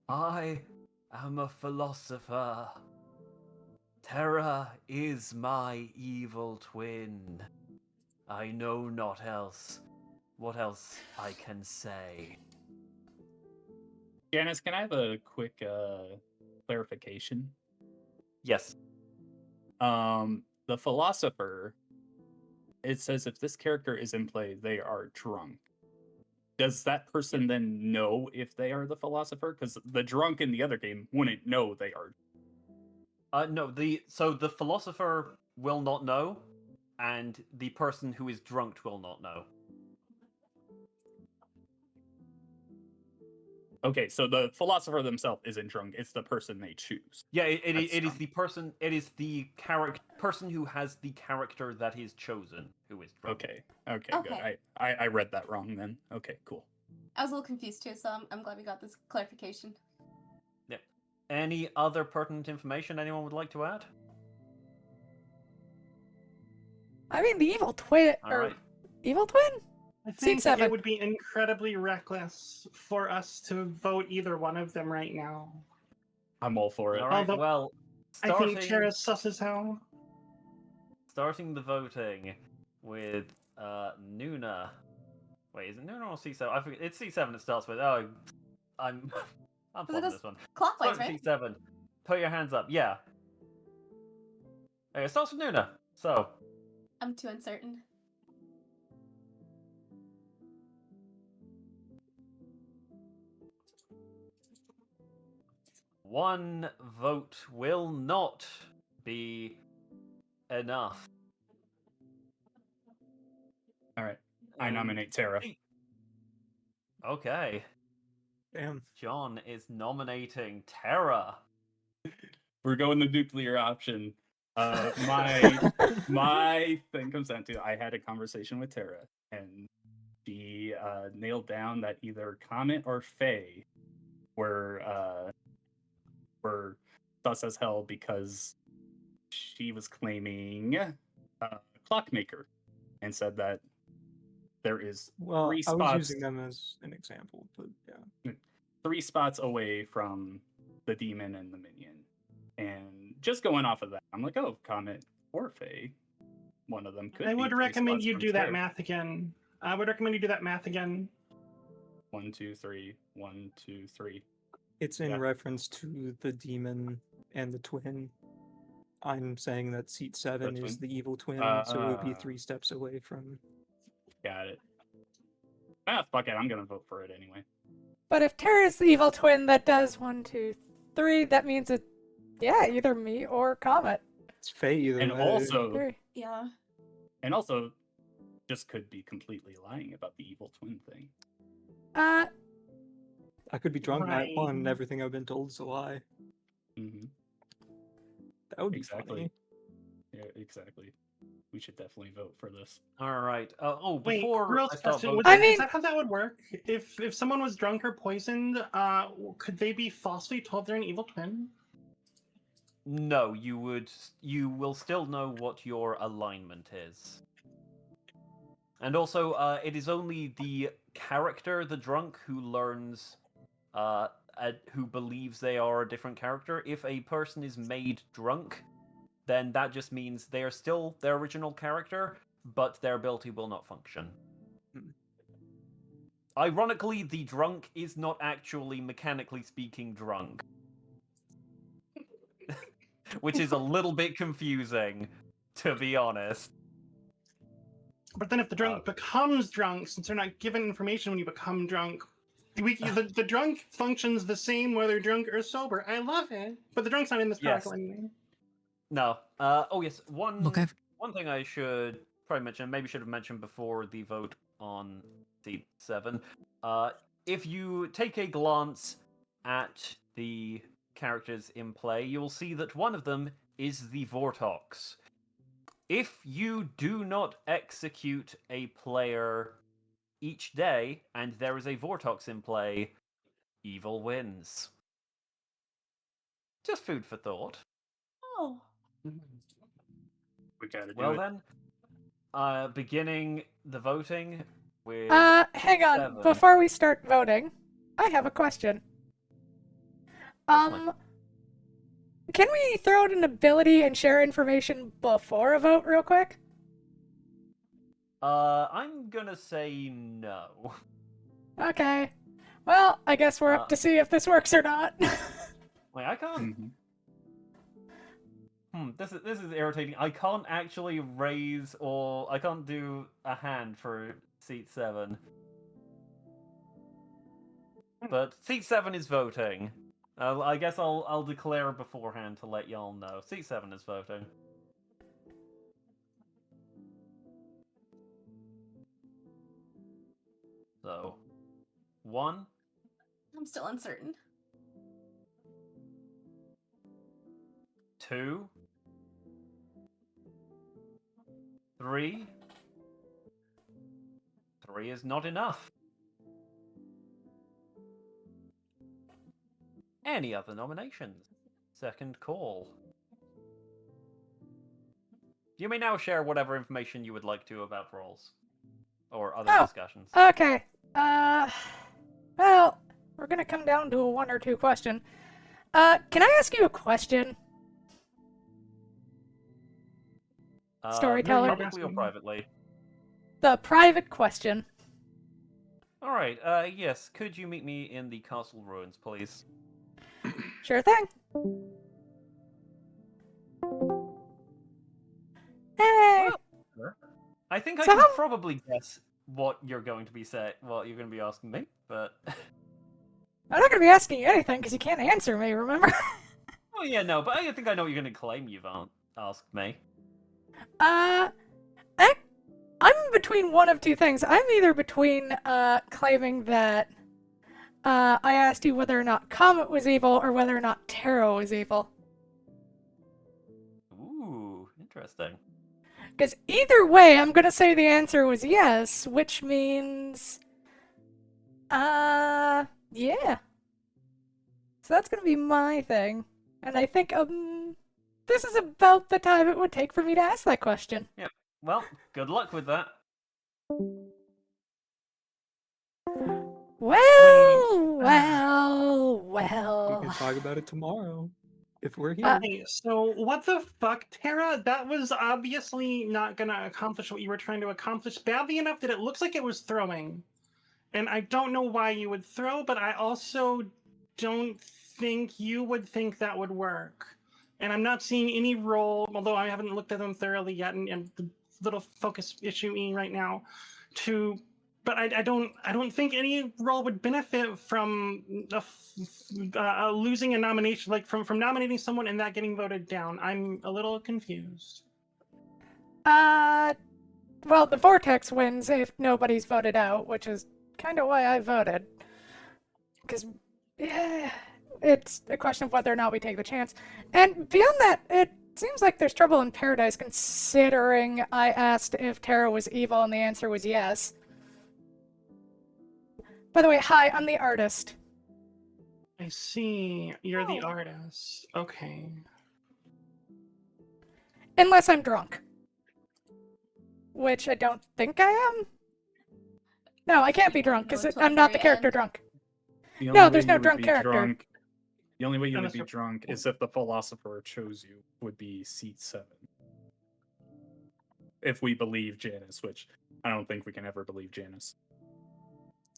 I am a philosopher. Terra is my evil twin. I know not else. What else I can say? Janice, can I have a quick clarification? Yes. The philosopher, it says if this character is in play, they are drunk. Does that person then know if they are the philosopher? Because the drunk in the other game wouldn't know they are. No, so the philosopher will not know, and the person who is drunk will not know. Okay, so the philosopher themselves isn't drunk; it's the person they choose. Yeah, it That's is drunk. the person. It is the person who has the character that is chosen who is drunk. Okay, Okay. good. I read that wrong then. Okay, cool. I was a little confused too, so I'm glad we got this clarification. Yeah. Any other pertinent information anyone would like to add? I mean, the evil twin. All Or right. evil twin? I Seat think 7. it would be incredibly reckless for us to vote either one of them right now. I'm all for it. All right. Although, Well, I think Tara's sus as hell. starting the voting with Nuna. Wait, is it Nuna or C7? I forget. It's C7 it starts with. Oh, I'm it pulling goes this one. Clockwise, Start right? with C7. Put your hands up. Yeah. Okay, it starts with Nuna. So, I'm too uncertain. one vote will not be enough. All right, I Um, nominate Tara. Okay. Damn. John is nominating Terra. We're going the nuclear option. My thing comes down to I had a conversation with Tara, and she nailed down that either Comet or Faye were sus as hell because she was claiming Clockmaker and said that there is Well, three I was spots using them as an example, but yeah. 3 spots away from the demon and the minion. And just going off of that, I'm like, oh, Comet or Faye, one of them could. I be would 3 recommend spots you from do that Tara. math again. I would recommend you do that math again. 1, 2, 3. 1, 2, 3. It's in Yeah. reference to the demon and the twin. I'm saying that seat 7 is twin? the evil twin, so it would be 3 steps away from. Got it. Fuck it. I'm gonna vote for it anyway. But if Terra's the evil twin that does 1, 2, 3, that means it's, yeah, either me or Comet. It's Faye either And way. also, 3. Yeah. just could be completely lying about the evil twin thing. Uh, I could be drunk night Right. 1 and everything I've been told is a lie. Mm-hmm. That would be Exactly. funny. Yeah, exactly. We should definitely vote for this. All right. Wait, Before real I start question. voting, I mean- Is that how that would work? If someone was drunk or poisoned, could they be falsely told they're an evil twin? no, you will still know what your alignment is. And also, it is only the character, the drunk, who learns, who believes they are a different character. If a person is made drunk, then that just means they are still their original character, but their ability will not function. Hmm. Ironically, the drunk is not actually, mechanically speaking, drunk. Which is a little bit confusing, to be honest. But then if the drunk becomes drunk, since they're not given information when you become drunk, the drunk functions the same whether drunk or sober. I love it. But the drunk's not in this Yes. protocol anyway. No. Yes. One thing I should probably mention, maybe should have mentioned before the vote on seat 7. If you take a glance at the characters in play, you will see that one of them is the Vortox. If you do not execute a player each day, and there is a Vortox in play, evil wins. Just food for thought. Oh. We gotta do Well it. then, beginning the voting with. Hang on. 7. Before we start voting, I have a question. Definitely. Can we throw out an ability and share information before a vote real quick? I'm gonna say no. Okay. Well, I guess we're up to see if this works or not. Wait, I can't. This is irritating. I can't actually raise or I can't do a hand for seat 7. But seat 7 is voting. I guess I'll declare beforehand to let y'all know. Seat 7 is voting. So, 1, I'm still uncertain. 2, 3. 3 is not enough. Any other nominations? Second call. You may now share whatever information you would like to about roles. Or other discussions. Okay. Well, we're gonna come down to a 1 or 2 question. Can I ask you a question? Storyteller. Publicly or privately? The private question. Alright, yes. Could you meet me in the castle ruins, please? Sure thing. Hey! I think I So can how- probably guess what you're going to be asking me, but... I'm not gonna be asking you anything because you can't answer me, remember? Oh yeah, no, but I think I know what you're going to claim you've asked me. I'm between one of two things. I'm either between claiming that I asked you whether or not Comet was evil or whether or not Tarot was evil. Ooh, interesting. Because either way, I'm gonna say the answer was yes, which means, yeah. So that's gonna be my thing, and I think this is about the time it would take for me to ask that question. Yeah. Well, good luck with that. Well. We can talk about it tomorrow if we're here. Okay, so what the fuck, Tara? That was obviously not gonna accomplish what you were trying to accomplish badly enough that it looks like it was throwing. And I don't know why you would throw, but I also don't think you would think that would work. And I'm not seeing any role, although I haven't looked at them thoroughly yet, and the little focus issue right now, but I don't think any role would benefit from losing a nomination, like from nominating someone and that getting voted down. I'm a little confused. Well, the Vortex wins if nobody's voted out, which is kind of why I voted. Because, yeah, it's a question of whether or not we take the chance. And beyond that, it seems like there's trouble in paradise, considering I asked if Tara was evil and the answer was yes. By the way, hi, I'm the artist. I see. You're the artist. Okay. Unless I'm drunk. Which I don't think I am. No, I can't be drunk, because I'm not the character drunk. No, there's no drunk character. The only way you would Unless be you're- drunk is if the philosopher chose you, would be seat 7. If we believe Janice, which I don't think we can ever believe Janice.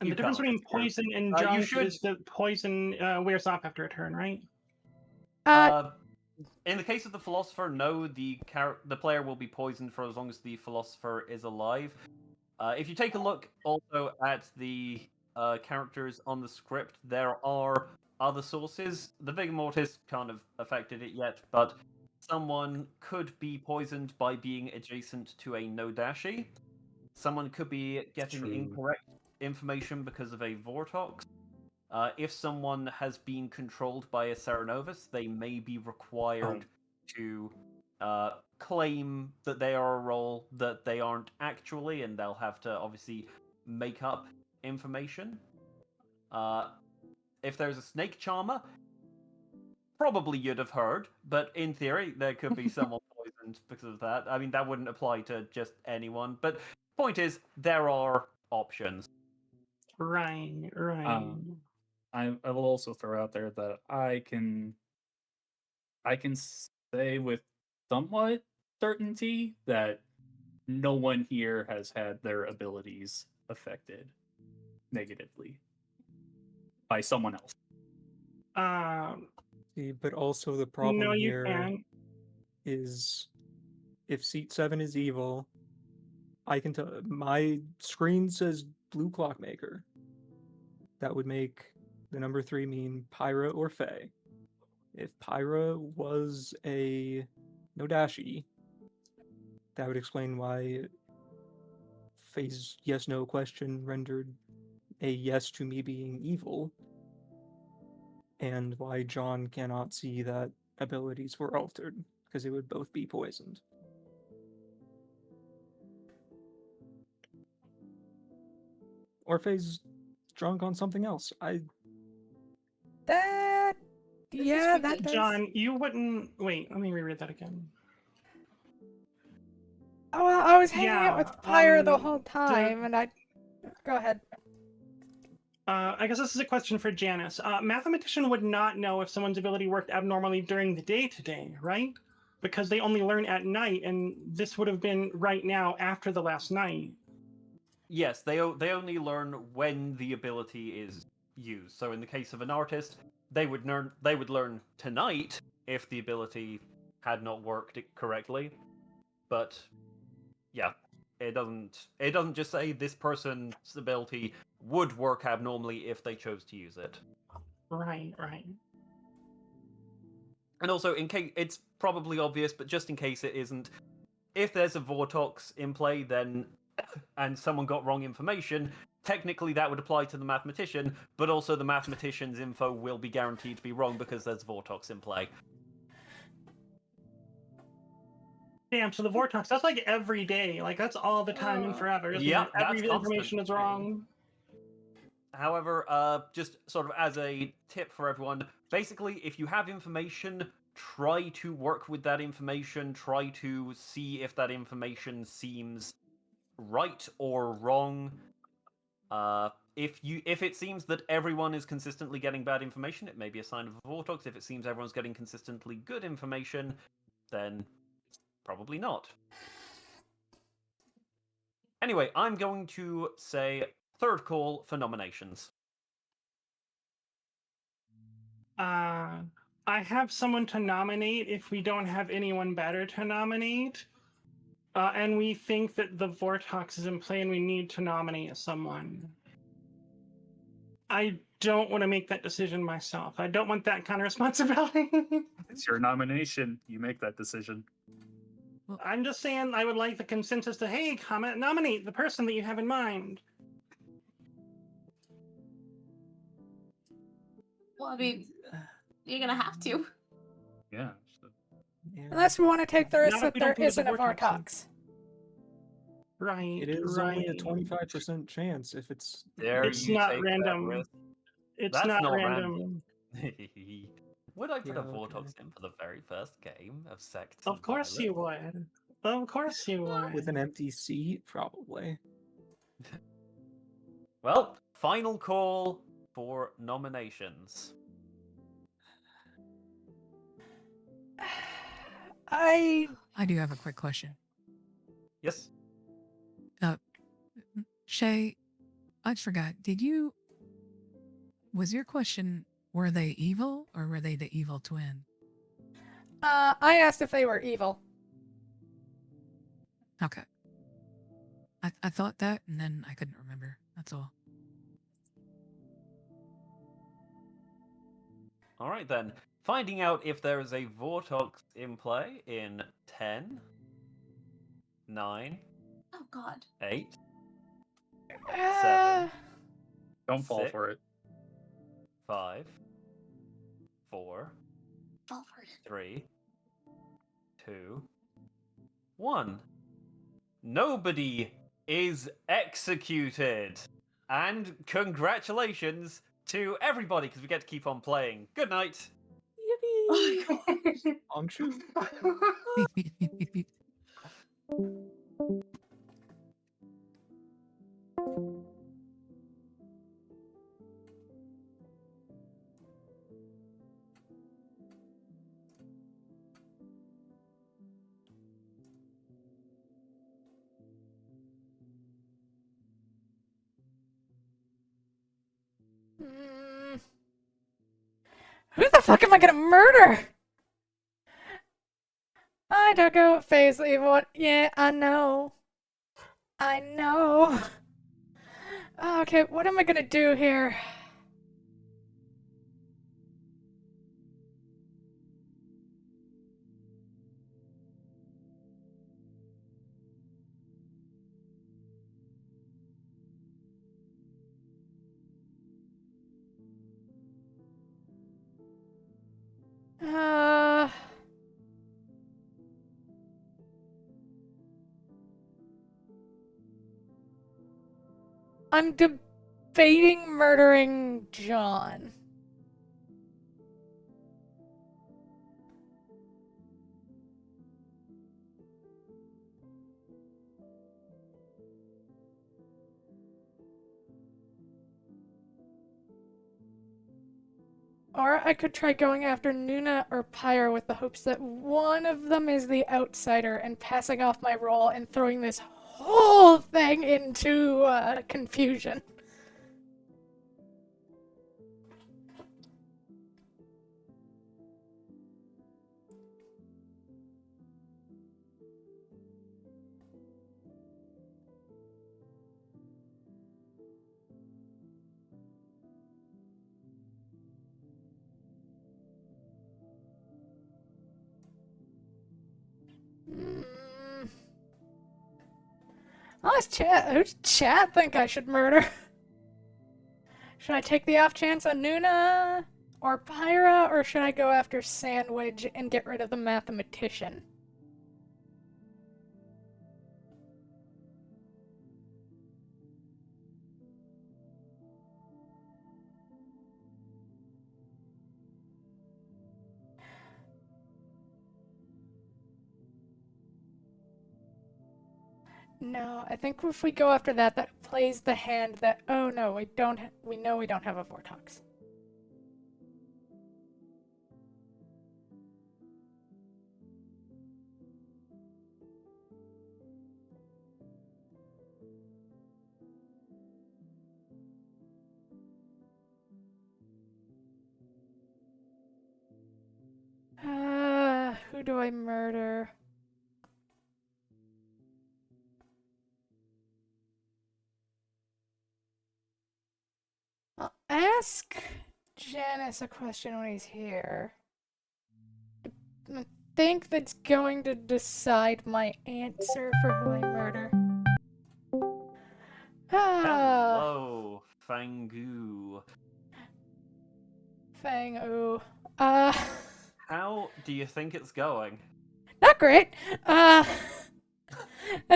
And You the difference can't. between poison and You drunk should- is that poison wears off after a turn, right? In the case of the philosopher, no, the player will be poisoned for as long as the philosopher is alive. If you take a look also at the characters on the script, there are other sources. The Vigor Mortis can't have affected it yet, but someone could be poisoned by being adjacent to a Nodashi. Someone could be getting True. incorrect information because of a Vortox. If someone has been controlled by a Cerenovus, they may be required to claim that they are a role that they aren't actually, and they'll have to obviously make up information. If there's a snake charmer, probably you'd have heard, but in theory, there could be someone poisoned because of that. I mean, that wouldn't apply to just anyone, but point is, there are options. Right. I will also throw out there that I can say with somewhat certainty that no one here has had their abilities affected negatively. by someone else. See, but also the problem no, you here can't. is if seat 7 is evil, I can tell my screen says blue clockmaker. That would make the number 3 mean Pyra or Fae. If Pyra was a Nodashi, that would explain why Fae's yes-no question rendered a yes to me being evil, and why John cannot see that abilities were altered, because it would both be poisoned. Or Fae's drunk on something else. That. This is Yeah, that creepy. does. John, you wouldn't. Wait, let me reread that again. Oh, well, I was hanging out with Yeah, Pyre the um, whole time, and I. Go ahead. I guess this is a question for Janice. Mathematician would not know if someone's ability worked abnormally during the day today, right? Because they only learn at night, and this would have been right now after the last night. Yes, they only learn when the ability is used. So in the case of an artist, they would learn tonight if the ability had not worked correctly. But yeah, it doesn't just say this person's ability would work abnormally if they chose to use it. Right. And also, in case it's probably obvious, but just in case it isn't, if there's a Vortox in play, then and someone got wrong information, technically that would apply to the mathematician, but also the mathematician's info will be guaranteed to be wrong because there's Vortox in play. Damn, so the Vortex, that's like every day. Like, that's all the time and forever, isn't yeah, it? Every that's information constant. is wrong. However, just sort of as a tip for everyone, basically, if you have information, try to work with that information, try to see if that information seems right or wrong. If it seems that everyone is consistently getting bad information, it may be a sign of a Vortox. If it seems everyone's getting consistently good information, then probably not. Anyway, I'm going to say third call for nominations. I have someone to nominate if we don't have anyone better to nominate. And we think that the Vortex is in play and we need to nominate someone. I don't want to make that decision myself. I don't want that kind of responsibility. It's your nomination. You make that decision. I'm just saying I would like the consensus to, hey, nominate the person that you have in mind. Well, I mean, you're gonna have to. Yeah. So. Yeah. Unless we want to take the risk Not if that we there don't think it's a isn't a Vortex. Vortox. Right. It is right. only a 25% chance if it's. There It's you not take that random. risk. It's That's not not random. Would I put Yeah, a Vortox okay. in for the very first game of Sects? Of course you would. Of course you would. With an empty seat, probably. Well, final call for nominations. I. I do have a quick question. Yes. Shay, I forgot. Was your question, were they evil or were they the evil twin? I asked if they were evil. Okay. I thought that and then I couldn't remember. That's all. All right then. Finding out if there is a Vortox in play in 10, 9, Oh God. 8, Uh, 7, Don't fall 6, for it. 5, 4, Fall for it. 3, 2, 1. Nobody is executed. And congratulations to everybody, because we get to keep on playing. Good night. Oh my God. I'm sure. mm, Who the fuck am I gonna murder? Hi, Ducko. Faye's the evil one. Yeah, I know. I know. Okay, what am I gonna do here? Uh... I'm debating murdering John. Or I could try going after Nuna or Pyre with the hopes that one of them is the outsider and passing off my role and throwing this whole thing into confusion. Who's Chad think I should murder? Should I take the off chance on Nuna or Pyra, or should I go after Sandwich and get rid of the mathematician? No, I think if we go after that, that plays the hand that, oh no, we know we don't have a Vortox. Who do I murder? I'll ask Janice a question when he's here. I think that's going to decide my answer for who I murder. Hello, Fangu. Fang-oo. How do you think it's going? Not great. That's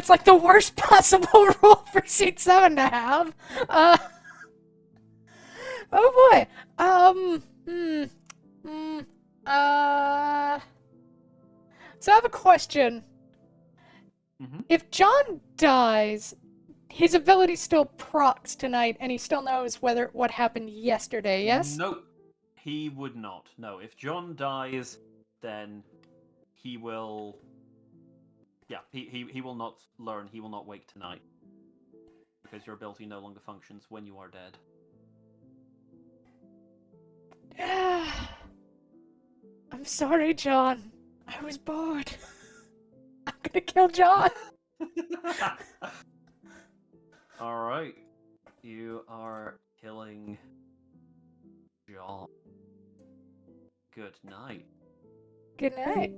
like the worst possible roll for Seat 7 to have. Oh boy. So I have a question. Mm-hmm. If John dies, his ability still procs tonight, and he still knows what happened yesterday, yes? Nope. He would not. No, if John dies, then he will... Yeah, he will not learn. He will not wake tonight. Because your ability no longer functions when you are dead. I'm sorry, John. I was bored. I'm gonna kill John. Alright. You are killing John. Good night. Good night.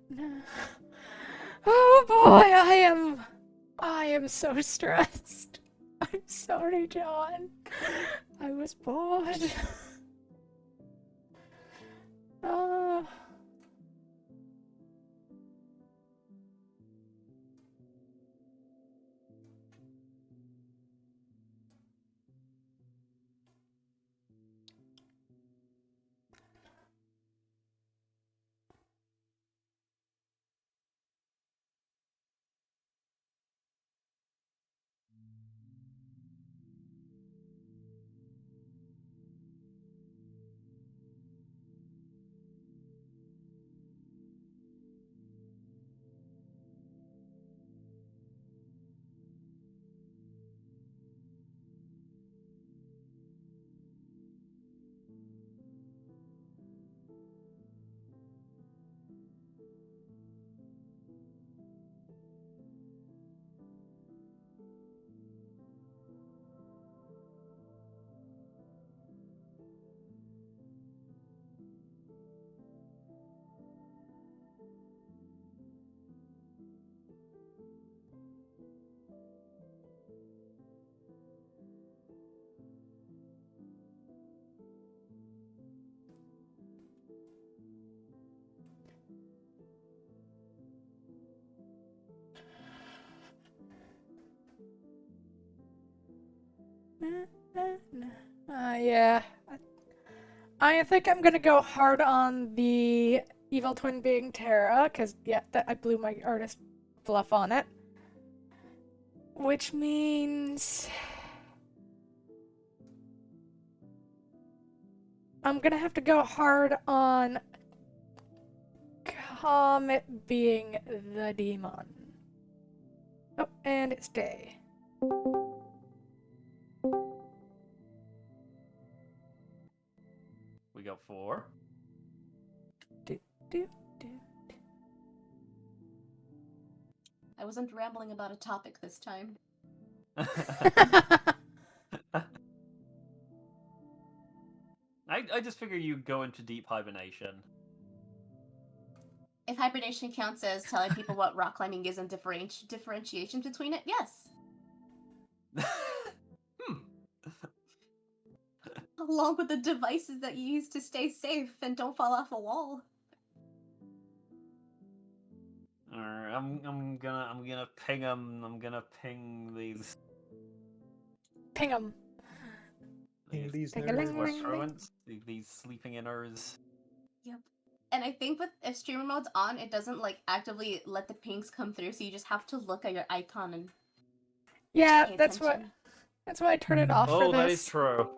No. Oh boy, I am so stressed. I'm sorry, John. I was bored. Uh, yeah. I think I'm gonna go hard on the evil twin being Terra, because, yeah, I blew my artist bluff on it. Which means I'm gonna have to go hard on Comet being the demon. Oh, and it's day. We got 4. Do, do, do. I wasn't rambling about a topic this time. I just figure you go into deep hibernation. If hibernation counts as telling people what rock climbing is and differentiation between it, yes. Along with the devices that you use to stay safe and don't fall off a wall. Alright, I'm gonna ping them. I'm gonna ping these. Ping 'em. These Ting-a-ling, nerds. ling, ling. Truants, these sleeping inners. Yep. And I think if streamer mode's on, it doesn't like actively let the pings come through, so you just have to look at your icon and Yeah, pay that's attention. why I turned it off for Oh, this. that is true.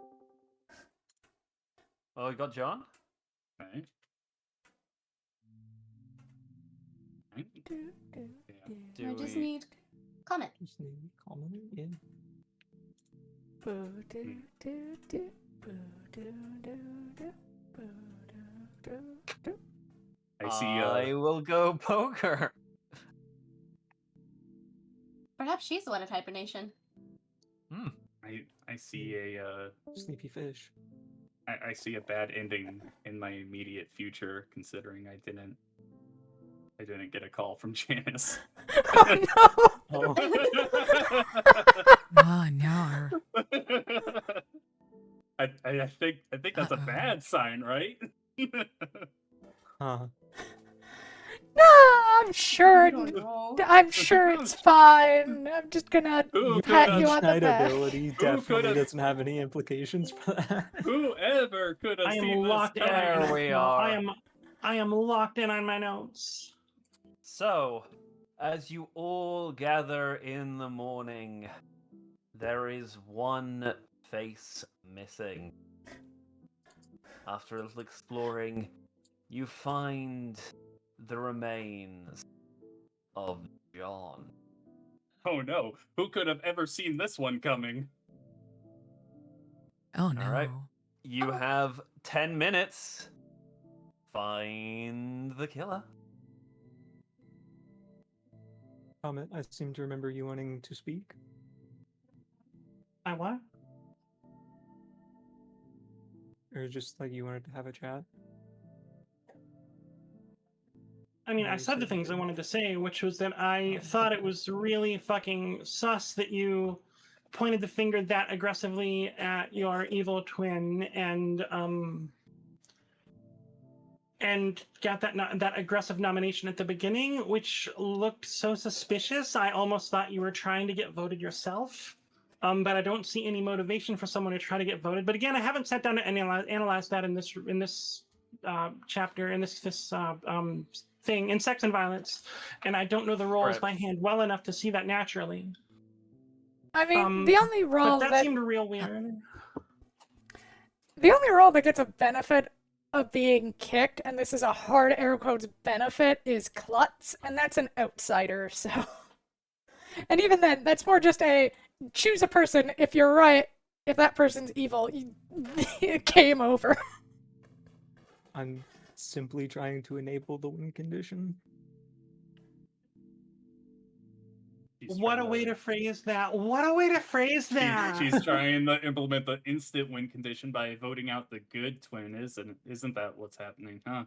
Oh, we got John? Okay. Right. Do, do, Yeah. do. I just need comment. Just need comment in. Boo, do, do, do. Boo, do, do, do. Boo, do, do, do. I see. I will go poker. Perhaps she's the one at hibernation. I see a Sleepy fish. I see a bad ending in my immediate future, considering I didn't get a call from Janice. Oh no! Oh, Oh no. I think that's a Uh-oh. bad sign, right? huh. No, I'm sure. know. I'm sure it's fine. I'm just gonna Who pat could you have on the back. Schneidability Who definitely could've- doesn't have any implications for that. Whoever could have I am seen this locked in. There coming? we No, are. I am locked in on my notes. So, as you all gather in the morning, there is one face missing. After a little exploring, you find the remains of John. Oh no! Who could have ever seen this one coming? Oh no. Alright. You have 10 minutes. Find the killer. Comment, I seem to remember you wanting to speak. I what? Or just like you wanted to have a chat. I mean, No, I you said the said you things I didn't. wanted to say, which was that I Oh, thought it okay. was really fucking sus that you pointed the finger that aggressively at your evil twin and and got that aggressive nomination at the beginning, which looked so suspicious. I almost thought you were trying to get voted yourself. But I don't see any motivation for someone to try to get voted. But again, I haven't sat down to analyze that in this chapter, in this thing in Sex and Violence, and I don't know the roles Right. by hand well enough to see that naturally. I mean, the only role But that seemed real weird. the only role that gets a benefit of being kicked, and this is a hard air quotes benefit, is Klutz, and that's an outsider, so. And even then, that's more just a choose a person. If you're right, if that person's evil, game over. I'm simply trying to enable the win condition. What a way to phrase that! What a way to phrase that! She's trying to implement the instant win condition by voting out the good twin, isn't that what's happening, huh?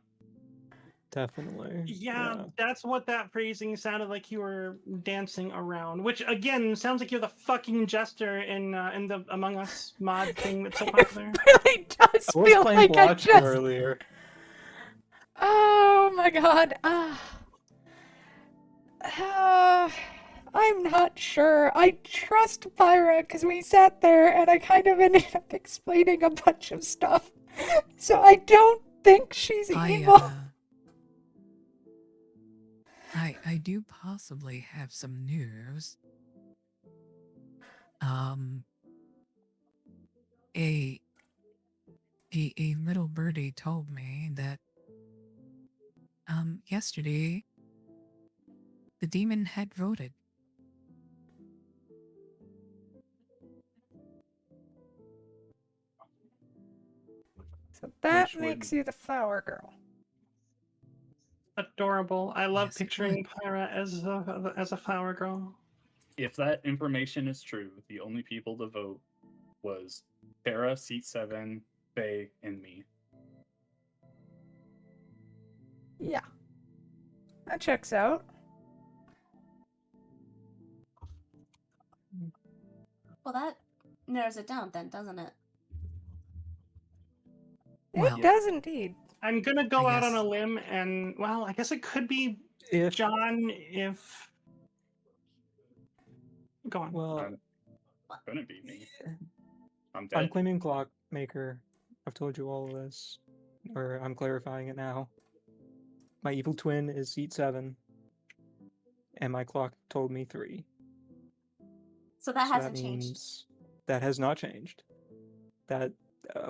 Definitely. Yeah, that's what that phrasing sounded like you were dancing around. Which again sounds like you're the fucking jester in the Among Us mod thing that's so popular. It really does I was feel playing like I Blotch just. earlier. Oh my god. I'm not sure. I trust Pyra because we sat there and I kind of ended up explaining a bunch of stuff. So I don't think she's evil. I do possibly have some news. A little birdie told me that yesterday the demon had voted. So that Which makes would- you the flower girl. Adorable. I love Yes, it picturing Pyra as a flower girl. If that information is true, the only people to vote was Tara, Seat 7, Faye, and me. Yeah. That checks out. Well, that narrows it down then, doesn't it? Well, It does indeed. I'm gonna go I out on guess- a limb, and well, I guess it could be If John if. Go on. well, Couldn't be me. I'm I'm dead. claiming Clockmaker. I've told you all of this, or I'm clarifying it now. My evil twin is Seat 7, and my clock told me 3. So that So hasn't that changed. means that has not changed. That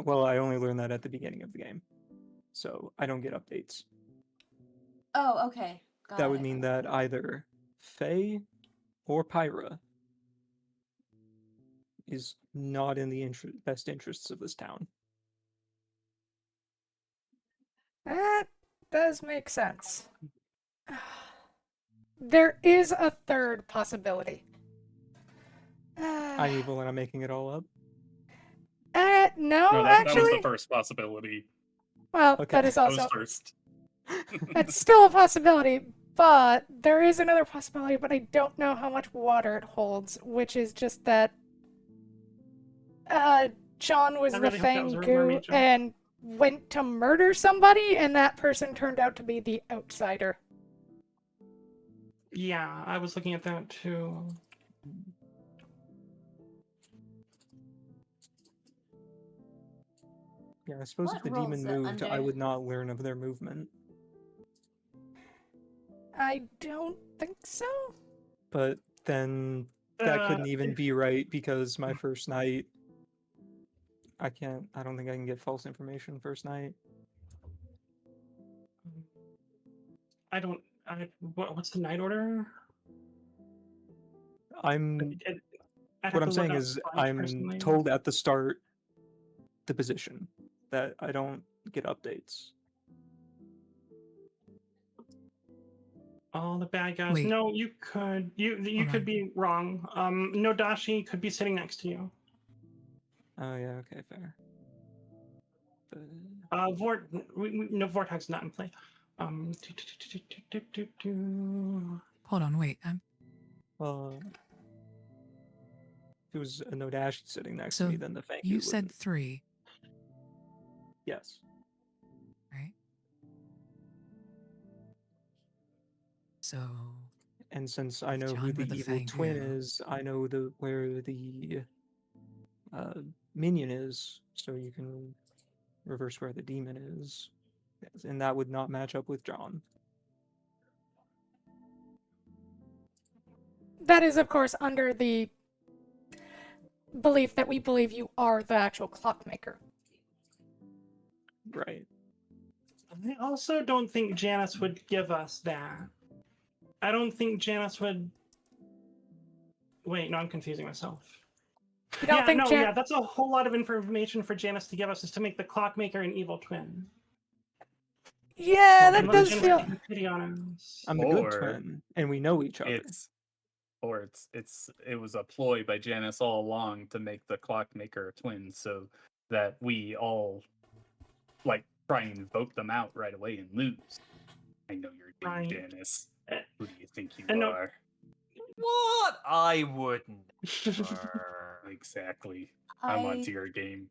well, I only learned that at the beginning of the game, so I don't get updates. Oh, okay. Got That would it. mean that either Faye or Pyra is not in the best interests of this town. That does make sense. There is a third possibility. I'm evil and I'm making it all up. No, No, that was actually. the first possibility. Well, Okay. that is That was also. first. It's still a possibility, but there is another possibility, but I don't know how much water it holds, which is just that John was I the really hope that was a Fang mermaid joke. and went to murder somebody, and that person turned out to be the outsider. Yeah, I was looking at that too. Yeah, I suppose What if the role demon is it moved, I under? would not learn of their movement. I don't think so. But then that couldn't even if- be right because my first night, I don't think I can get false information first night. I don't. What's the night order? I'm I'd have what to I'm look saying up is Spike I'm personally. told at the start the position that I don't get updates. All the bad guys. Wait. No, you could. You Hold could on. be wrong. Nodashi could be sitting next to you. Oh yeah, okay, fair. But, No, Vortag's not in play. Hold on, wait. well, if it was a Nodashi sitting next So to me, then the thank You you said would- 3, yes. right? So And since I know John, who the we're the evil Fang twin who? is, I know where the minion is, so you can reverse where the demon is. Yes, and that would not match up with John. That is, of course, under the belief that we believe you are the actual clockmaker. Right. I also don't think Janice would give us that. I don't think Janice would. Wait, no, I'm confusing myself. You don't think yeah, that's a whole lot of information for Janice to give us, is to make the clockmaker an evil twin. Yeah, that Unless does Janice feel. takes pity on us. I'm the good Or twin, and we know each other. It was a ploy by Janice all along to make the clockmaker a twin, so that we all like try and vote them out right away and lose. I know you're a Right. Janice. Who do you think you And no- are? What? I wouldn't. Exactly. I'm I onto your game.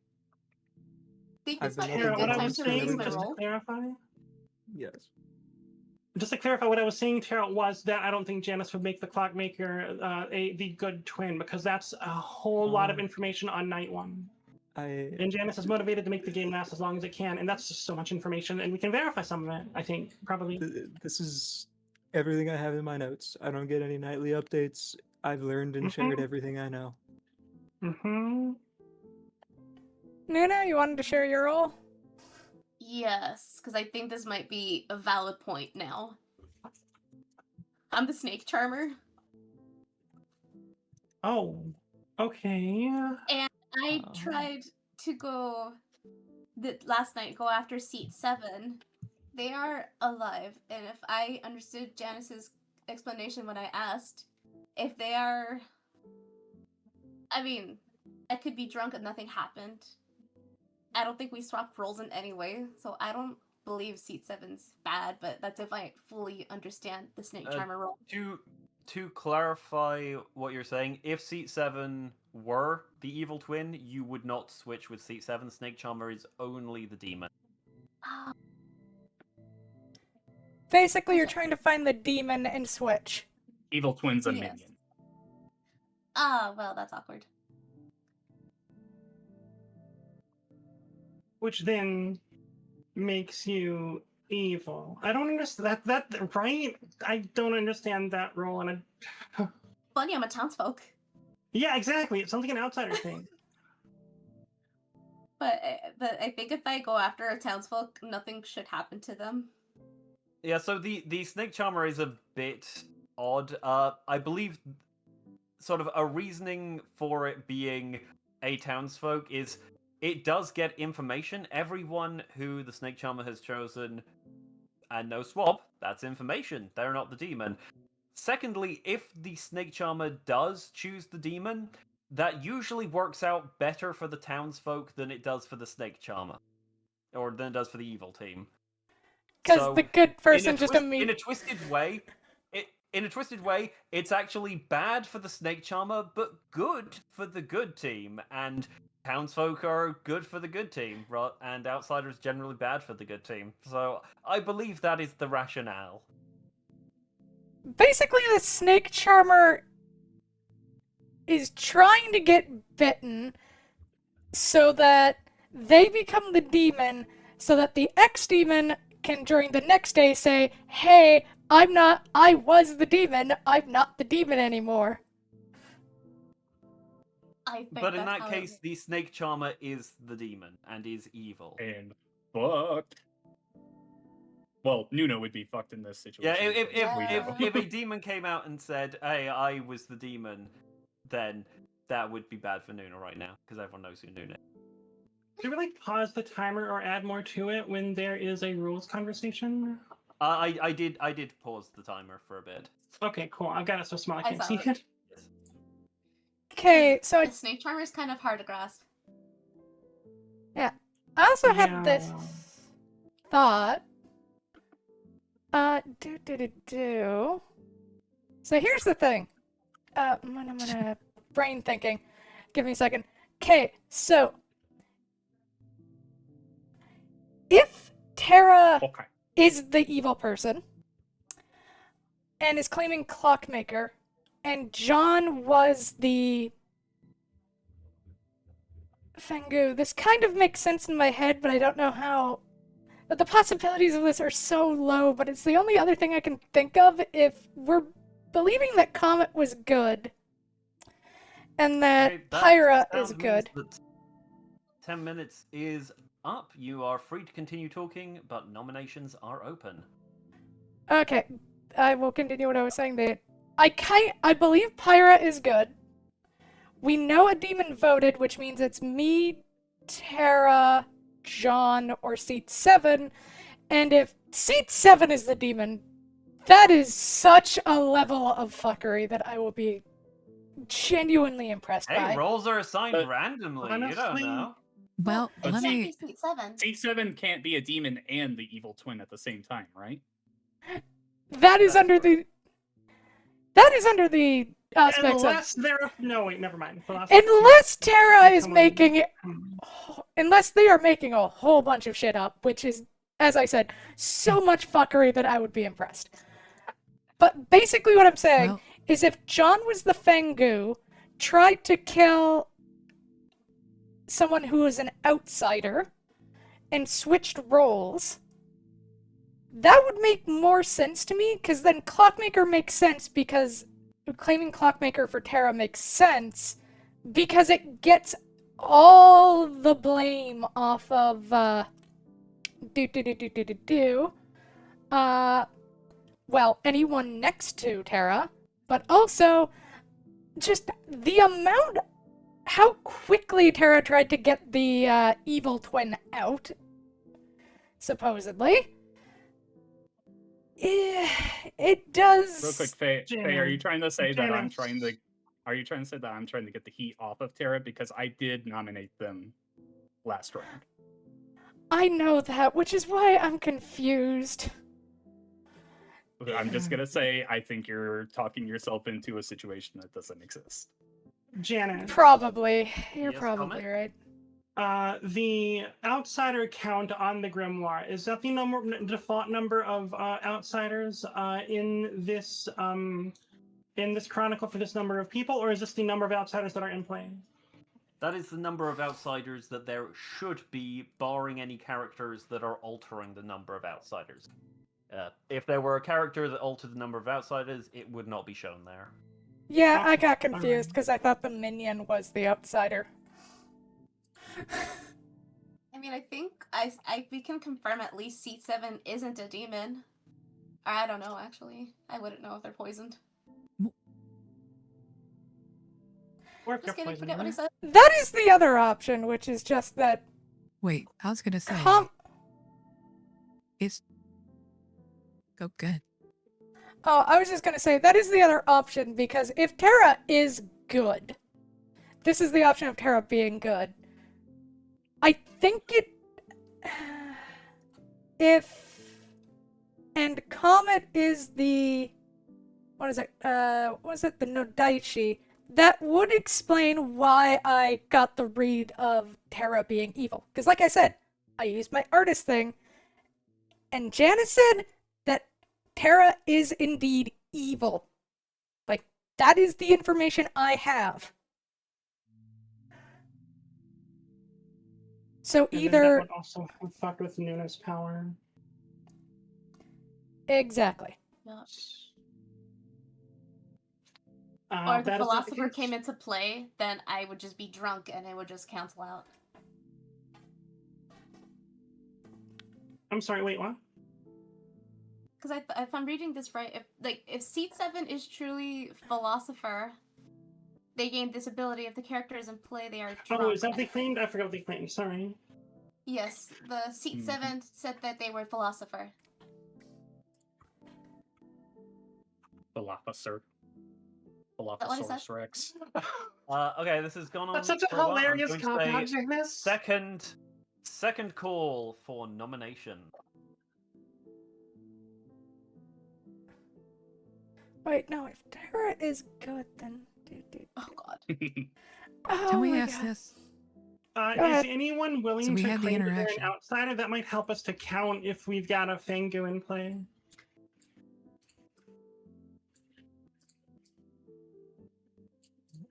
think I've this been might be a looking good Tara, what I time was to forward release saying, my just to role. clarify, Yes. what I was saying, Tara, was that I don't think Janice would make the clockmaker the good twin, because that's a whole lot of information on night one. And Janice is motivated to make the game last as long as it can, and that's just so much information, and we can verify some of it, I think, probably. This is everything I have in my notes. I don't get any nightly updates. I've learned and shared Mhm. everything I know. Mm-hmm. Nuna, you wanted to share your role? Yes, because I think this might be a valid point now. I'm the snake charmer. Oh, okay. I tried to go last night, go after seat 7. They are alive, and if I understood Janice's explanation when I asked, if they are, I mean, I could be drunk and nothing happened. I don't think we swapped roles in any way, so I don't believe seat 7's bad, but that's if I fully understand the snake charmer role. To clarify what you're saying, if Seat 7 were the evil twin, you would not switch with Seat 7. Snake Charmer is only the demon. Basically, you're trying to find the demon and switch. Evil twin's a Yes. minion. Well, that's awkward. Which then makes you evil. I don't understand that right? I don't understand that role, and Funny, I'm a townsfolk. yeah, exactly. It sounds like an outsider thing. But I think if I go after a townsfolk, nothing should happen to them. Yeah, so the Snake Charmer is a bit odd. I believe sort of a reasoning for it being a townsfolk is it does get information. Everyone who the Snake Charmer has chosen and no swap, that's information. They're not the demon. Secondly, if the Snake Charmer does choose the demon, that usually works out better for the townsfolk than it does for the Snake Charmer. Or than it does for the evil team. Because So, the good person in just a immediately. twisted way, it's actually bad for the Snake Charmer, but good for the good team. And townsfolk are good for the good team, and outsiders generally bad for the good team. So I believe that is the rationale. Basically, the snake charmer is trying to get bitten so that they become the demon, so that the ex-demon can during the next day say, hey, I was the demon, I'm not the demon anymore. I think But in that's that how case, the Snake Charmer is the demon and is evil. And fucked. Well, Nuno would be fucked in this Yeah, situation. if a demon came out and said, hey, I was the demon, then that would be bad for Nuna right now, because everyone knows who Nuna is. Should we like pause the timer or add more to it when there is a rules conversation? I did pause the timer for a bit. Okay, cool. I've got it so small I I can't saw see it. it. Okay, so the snake charmer is kind of hard to grasp. I also had this Yeah. thought. So here's the thing. I'm gonna brain thinking. Give me a second. Okay, so if Tara Okay. is the evil person, and is claiming Clockmaker, and John was the Fengu. This kind of makes sense in my head, but I don't know how. But the possibilities of this are so low, but it's the only other thing I can think of if we're believing that Comet was good, and that Okay, Pyra sound is means good. that 10 minutes is up. You are free to continue talking, but nominations are open. Okay, I will continue what I was saying there. I believe Pyra is good. We know a demon voted, which means it's me, Tara, John, or Seat 7. And if Seat 7 is the demon, that is such a level of fuckery that I will be genuinely impressed Hey, by. rolls are assigned But randomly. You don't honestly- know. Well, it let can't me. be Seat 7. Seat 7 can't be a demon and the evil twin at the same time, right? That is That's under the. That is under the aspects of. Unless they're no, wait, never mind. Unless Tara is Come on. making. Unless they are making a whole bunch of shit up, which is, as I said, so much fuckery that I would be impressed. But basically what I'm saying Well, is if John was the Fengu, tried to kill someone who was an outsider, and switched roles, that would make more sense to me, because then Clockmaker makes sense, because claiming Clockmaker for Tara makes sense, because it gets all the blame off of, well, anyone next to Tara, but also just the amount, how quickly Tara tried to get the evil twin out, supposedly. It does. Real quick, Faye, are you trying to say that I'm Janice. trying to? Are you trying to say that I'm trying to get the heat off of Tara because I did nominate them last round? I know that, which is why I'm confused. I'm just gonna say I think you're talking yourself into a situation that doesn't exist. Janice. Probably. You're Yes, probably comment? right. The outsider count on the grimoire, is that the default number of outsiders in this chronicle for this number of people, or is this the number of outsiders that are in play? That is the number of outsiders that there should be, barring any characters that are altering the number of outsiders. If there were a character that altered the number of outsiders, it would not be shown there. Yeah, I Okay, got alright. confused because I thought the minion was the outsider. I mean, I think we can confirm at least Seat 7 isn't a demon. Or I don't know, actually. I wouldn't know if they're poisoned. Or if Just you're kidding, forget what I poisoned. said. That is the other option, which is just that wait, I was gonna say. It's. Go good. Oh, I was just gonna say, that is the other option, because if Tara is good, this is the option of Tara being good. I think it... And Comet is the... What is it? Was it the Nodaichi? That would explain why I got the read of Tara being evil. Because like I said, I used my artist thing, and Janice said that Tara is indeed evil. Like, that is the information I have. So And then that either... would also fuck with Nuna's power. Exactly. Yeah. That Or if the is not the philosopher case. came into play, then I would just be drunk and it would just cancel out. I'm sorry, wait, what? Because if I'm reading this right, if Seat 7 is truly philosopher, they gain this ability. If the character is in play, they are drunk. Oh, is that what they claimed? I forgot what they claimed, sorry. Yes, the Seat 7 said that they were philosopher. Philosopher. what I said? Philosopher's Rex. Okay, this has gone on. That's such a for while. I'm hilarious going to cop say out, Janice. second call for nomination. Wait, no, if Tara is good, then... Oh god. Oh Can we my ask God. this? Is ahead. anyone willing we to had the claim that they're an interaction. outsider? That might help us to count if we've got a Fengu in play.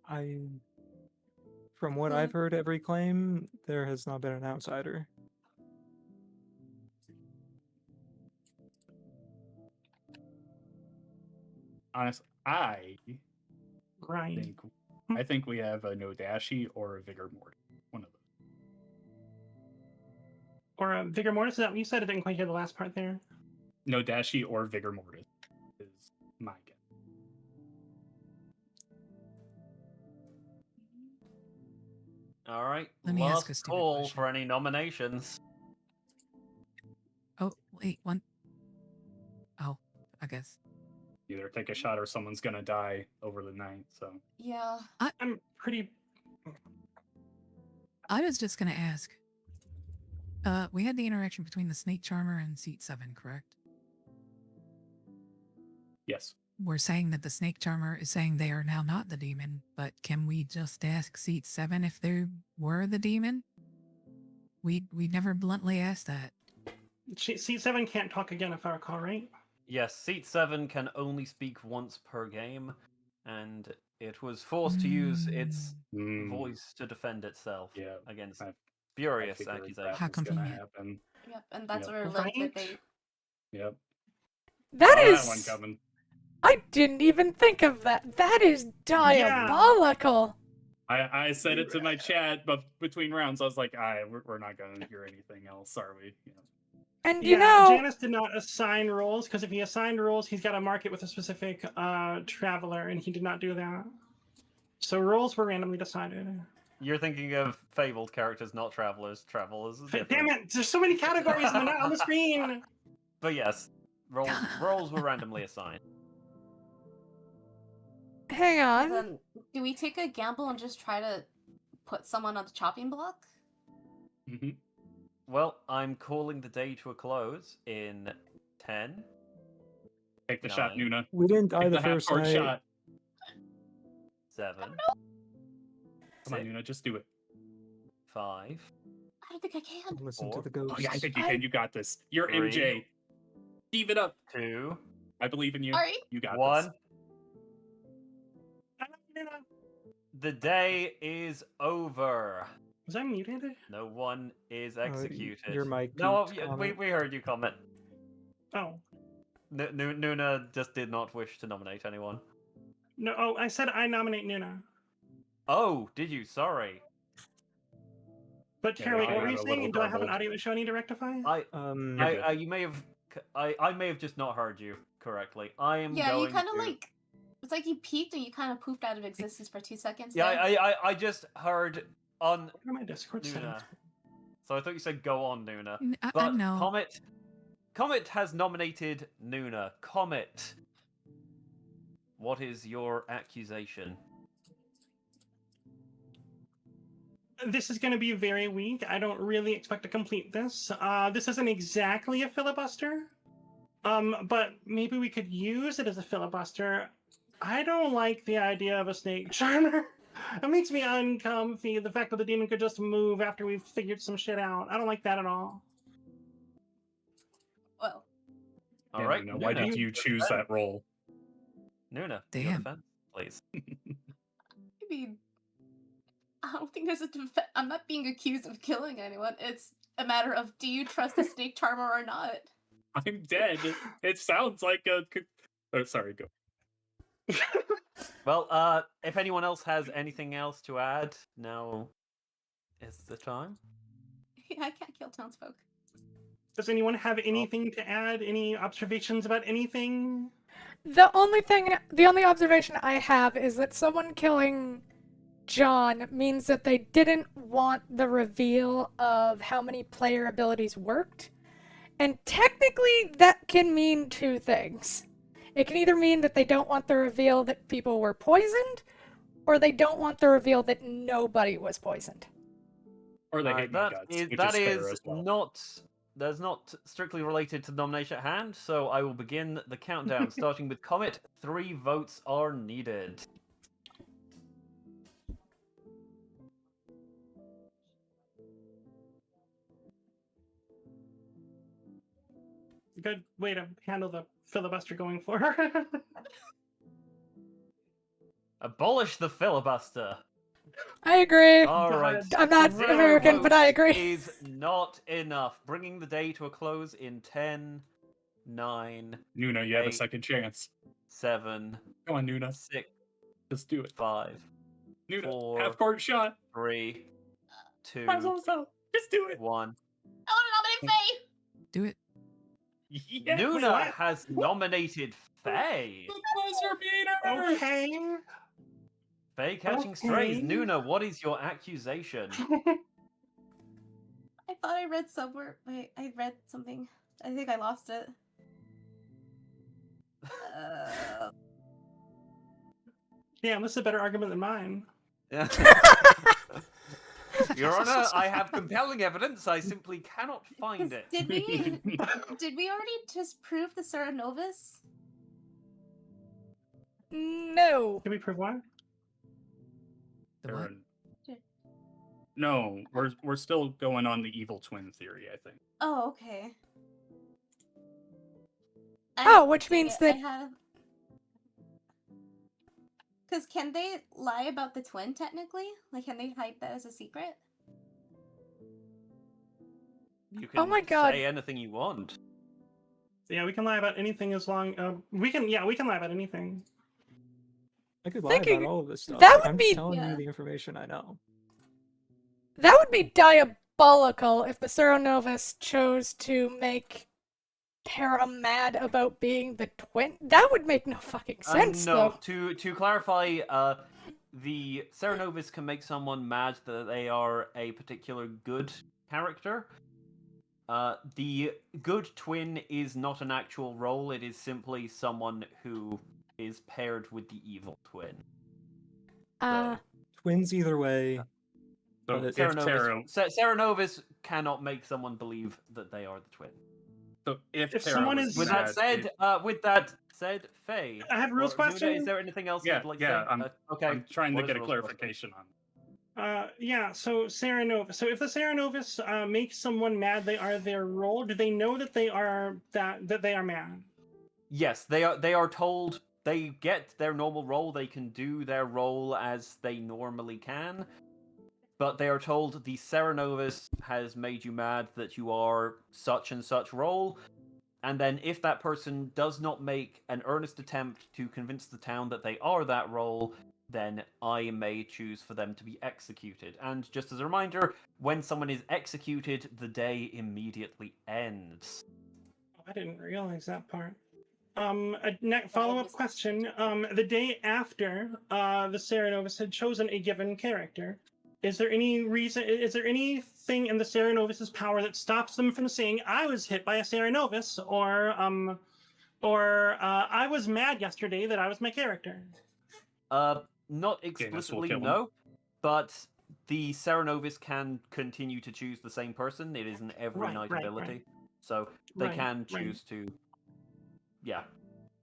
From what I've heard, every claim, there has not been an outsider. Honestly, I Right. think we have a Nodashi or a Vigor Mortis. One of those. Or Vigor Mortis, is that what you said? I didn't quite hear the last part there. Nodashi or Vigor Mortis is my guess. All right. Let me ask Last a stupid call question. for any nominations. Oh, wait, one. Oh, I guess. Either take a shot or someone's gonna die over the night. So Yeah. I'm pretty. I was just gonna ask. We had the interaction between the Snake Charmer and Seat 7, correct? yes, We're saying that the Snake Charmer is saying they are now not the demon, but can we just ask Seat 7 if they were the demon? We never bluntly asked that. C7 can't talk again, if I recall, right? Yes, Seat 7 can only speak once per game, and it was forced to use its voice to defend itself Yeah, against I furious figured accusations. How that was gonna convenient. happen. Yep. And that's Yep. where like that Right? they. Yep. That Saw is. that one coming. I didn't even think of that. That is diabolical. I said it to my chat, but between rounds, I was like, we're not gonna hear anything else, are we? You know. And Janice did not assign roles, because if he assigned roles, he's got to mark it with a specific traveler, and he did not do that. So roles were randomly decided. You're thinking of fabled characters, not travelers. Travelers is different. Damn it! There's so many categories on the screen. But yes, roles were randomly assigned. hang on. Then do we take a gamble and just try to put someone on the chopping block? Mm-hmm. Well, I'm calling the day to a close in 10. Take the shot, 9, Nuna. We didn't die Take the the first half-court night. shot. 7. Come on, Nuna, just do it. 5. I don't think I can. Listen 4. to the ghosts. Oh yeah, I think you can. You got this. You're 3. MJ. Give it up. 2. I believe in you. Sorry. You got 1. this. The day is over. Was I muted? No one is executed. your mic No, peaked, we comment. heard you comment. Oh. Nuna just did not wish to nominate anyone. No, oh, I said I nominate Nuna. Oh, did you? Sorry. But Yeah, Terry, I what were got you a saying? little Do I have an garbled. audio issue I need to rectify? You're good. You may have. I may have just not heard you correctly. I am Yeah, going you kind of to... like. It's like you peaked and you kind of poofed out of existence for 2 seconds. Yeah, there. I just heard on What are my Discord Nuna. settings? So I thought you said go on, Nuna. I But know. Comet has nominated Nuna. Comet, what is your accusation? This is going to be very weak. I don't really expect to complete this. This isn't exactly a filibuster, but maybe we could use it as a filibuster. I don't like the idea of a snake charmer. It makes me uncomfy. The fact that the demon could just move after we've figured some shit out. I don't like that at all. Well, All Yeah, right, Nuna, why did you choose that role? Nuna, your Damn. defense, please. I mean, I don't think there's a I'm not being accused of killing anyone. It's a matter of do you trust the snake charmer or not? I'm dead. It sounds like a. Oh, sorry, go. Well, if anyone else has anything else to add, now is the time. I can't kill townsfolk. Does anyone have anything to add? Any observations about anything? The only observation I have is that someone killing John means that they didn't want the reveal of how many player abilities worked. And technically, that can mean two things. It can either mean that they don't want the reveal that people were poisoned, or they don't want the reveal that nobody was poisoned. Or they hate my guts, which is fair as well. That's not strictly related to the nomination at hand, so I will begin the countdown, starting with Comet. 3 votes are needed. Good way to handle the filibuster going forward. Abolish the filibuster. I agree. All God. right. I'm not Zero American, but I votes agree. Is not enough. Bringing the day to a close in 10, 9, Nuna, you have a 8, second chance. 7, Come on, Nuna. 6, Just do it. 5, Nuna, 4, half court shot. 3, 2, Time's almost up. Just do it. 1. I want to nominate Faye. Do it. Yeah. Nuna what? has nominated Faye. The buzzer beater. Okay. Faye catching strays. Okay. Nuna, what is your accusation? I thought I read somewhere. Wait, I read something. I think I lost it. Damn, this is a better argument than mine. Your Honor, I have compelling evidence. I simply cannot find it. Did we already just prove the Sera Novus? No. Can we prove what? The what? No, we're still going on the evil twin theory, I think. Oh, okay. Oh, which means that- Because can they lie about the twin, technically? Like, can they hide that as a secret? You can my God. say anything you want. Yeah, we can lie about anything as long. We can lie about anything. I could lie Thinking- about all of this stuff. that would I'm be- just telling Yeah. you the information I know. That would be diabolical if the Sera Novus chose to make Terra mad about being the twin. That would make no fucking sense, No, though. to clarify, the Sera Novus can make someone mad that they are a particular good character. The good twin is not an actual role, it is simply someone who is paired with the evil twin. Twins either way. So But if Sera Taro, Novus, Sera Novus cannot make someone believe that they are the twin. so if If Taro someone was is- With mad, that said, Faye. I have a rules or Nuna, question. is there anything else Yeah, you'd like yeah, to say? I'm- Okay. I'm trying to what is get the a rules question? clarification on. Yeah, so Sera Novus. So if the Sera Novus makes someone mad, they are their role. Do they know that they are that they are mad? Yes, they are told they get their normal role, they can do their role as they normally can, but they are told the Sera Novus has made you mad that you are such and such role, and then if that person does not make an earnest attempt to convince the town that they are that role, then I may choose for them to be executed. And just as a reminder, when someone is executed, the day immediately ends. I didn't realize that part. A follow-up question. The day after the Sera Novus had chosen a given character, is there anything in the Sera Novus's power that stops them from saying, I was hit by a Sera Novus, or I was mad yesterday that I was my character? Not this will explicitly, kill 'em. no, but the Sera Novus can continue to choose the same person. It is an every night ability. So they Right, can right. choose to... Yeah.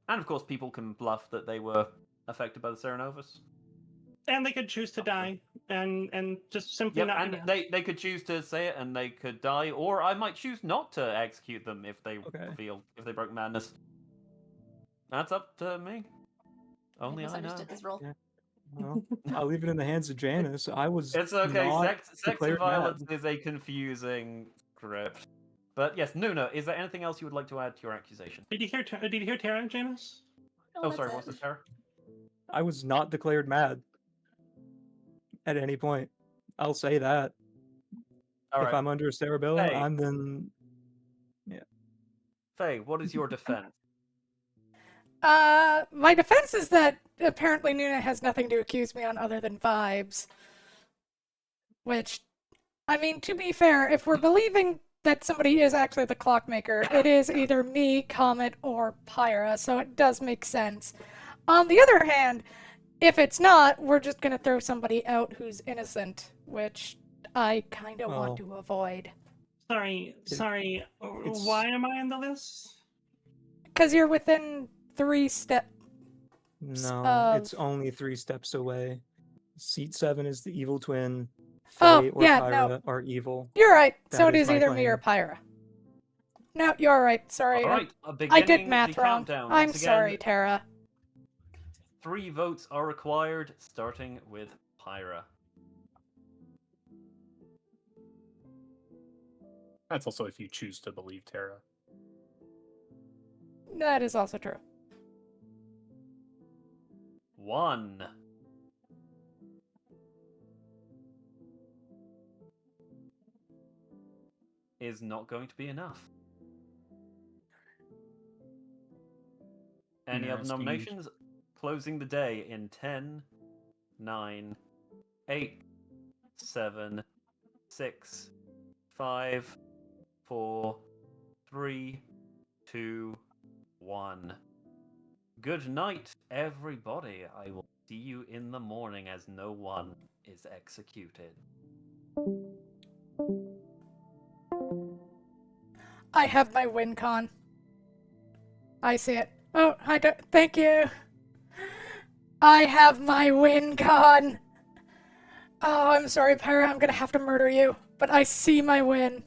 And of course, people can bluff that they were affected by the Sera Novus. And they could choose to die and just simply Yep, not. and they could choose to say it and they could die, or I might choose not to execute them if they if they broke madness. That's up to me. Only I know. misunderstood this role. Yeah. Well, I'll leave it in the hands of Janice. I was It's okay. not Sex and declared violence mad. is a confusing script. But yes, Nuna, is there anything else you would like to add to your accusation? Did you hear Tara, Janice? Oh, sorry, what's the terror? I was not declared mad at any point. I'll say that. All If right, I'm under a cerebellum, Hey. I'm then. Faye, what is your defense? My defense is that apparently Nuna has nothing to accuse me on other than vibes. Which, I mean, to be fair, if we're believing that somebody is actually the clockmaker, it is either me, Comet, or Pyra, so it does make sense. On the other hand, if it's not, we're just gonna throw somebody out who's innocent, which I kinda want to avoid. Sorry. it's- Why am I on the list? Because you're within 3 steps. No, it's only 3 steps away. Seat 7 is the evil twin. Oh, Faye or yeah, no. Pyra are evil. You're right, so That it is is my either me or Pyra. No, you're right, sorry. All right, I did beginning math the wrong. countdown I'm once sorry, again. Tara. 3 votes are required, starting with Pyra. That's also if you choose to believe Tara. That is also true. 1. Is not going to be enough. Any other Interesting. nominations? Closing the day in 10, 9, 8, 7, 6, 5, 4, 3, 2, 1. Good night, everybody. I will see you in the morning as no one is executed. I have my win con. I see it. Oh, thank you. I have my win con. Oh, I'm sorry, Pyra. I'm gonna have to murder you. But I see my win.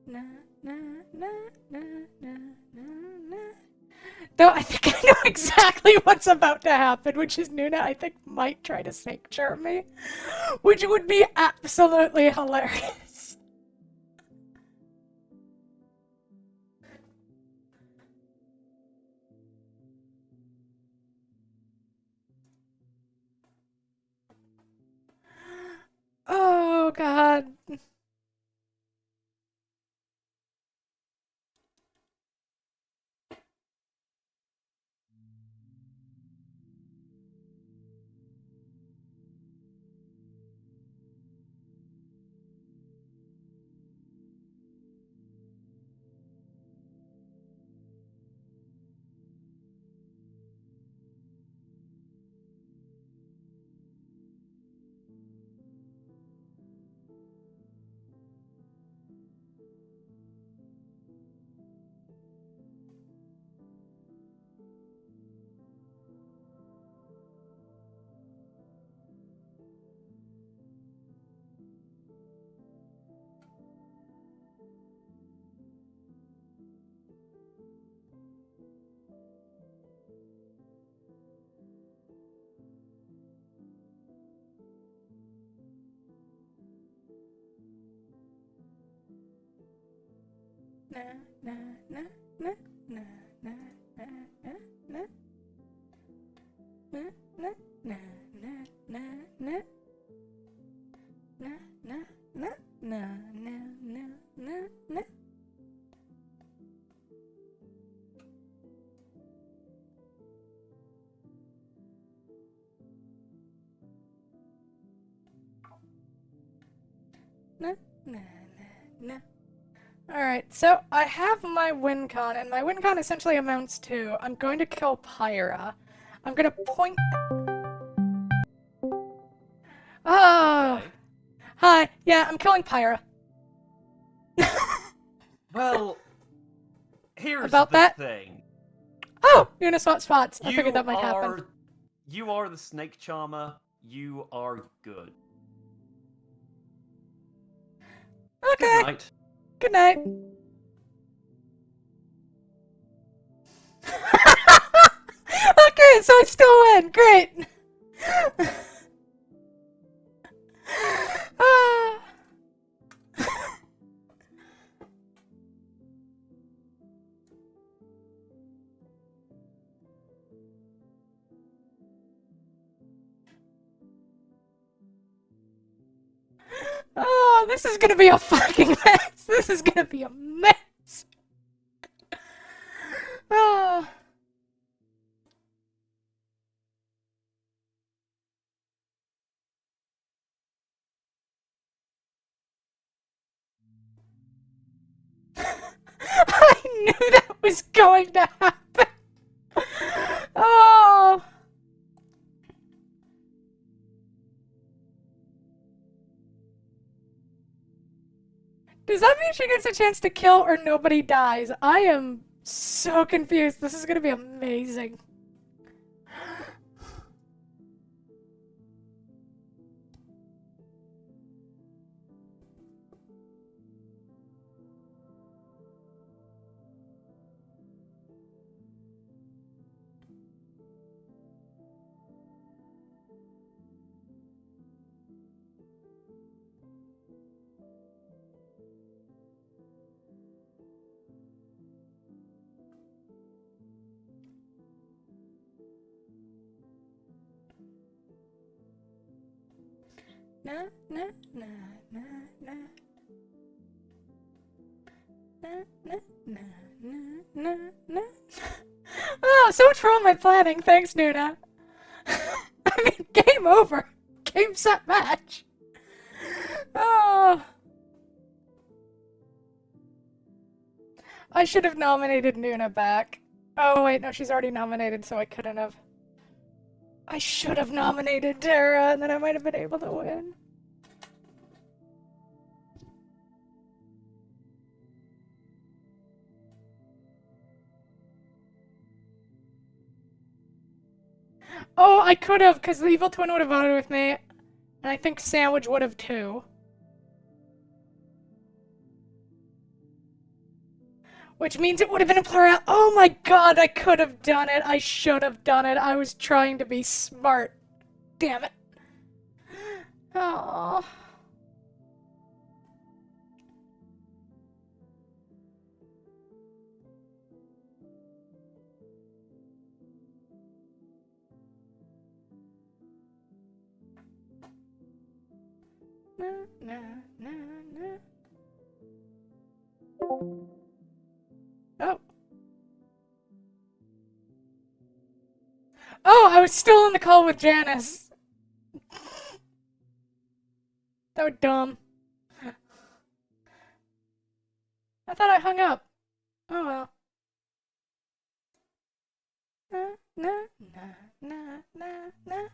Na, na, na, na, na, na, na. Though I think I know exactly what's about to happen, which is Nuna, I think, might try to snake charm me. Which would be absolutely hilarious. Oh, God. Na, na, na, na, na, na, na, na, na. Na, na, na, na, na, na. Na, na, na, na, na, na, na, na. Na, na, na, na. Alright, so I have my win con, and my win con essentially amounts to I'm going to kill Pyra. I'm gonna point. Oh! Okay. Hi, yeah, I'm killing Pyra. Well, here's About the that? thing. Oh! Nuna swap spots. I figured that might happen. You are the snake charmer. You are good. Okay. Good night. Good night. Okay, so I still win. Great. Ah. Oh, this is gonna be a fucking mess. This is gonna be a mess. Oh. I knew that was going to happen. Oh. Does that mean she gets a chance to kill or nobody dies? I am So confused. This is gonna be amazing. Na na na na na na na na na na na. Oh, so much for all my planning. Thanks, Nuna. I mean, game over. Game set match. Oh. I should have nominated Nuna back. Oh wait, no, she's already nominated, so I couldn't have. I should have nominated Tara, and then I might have been able to win. Oh, I could have, because the evil twin would have voted with me, and I think Sandwich would have too. Which means it would have been a plural. Oh my god, I could have done it. I should have done it. I was trying to be smart. Damn it. Oh. Na, na, na, na. Oh. Oh, I was still on the call with Janice. That was dumb. I thought I hung up. Oh well. Na, na, na, na, na, na.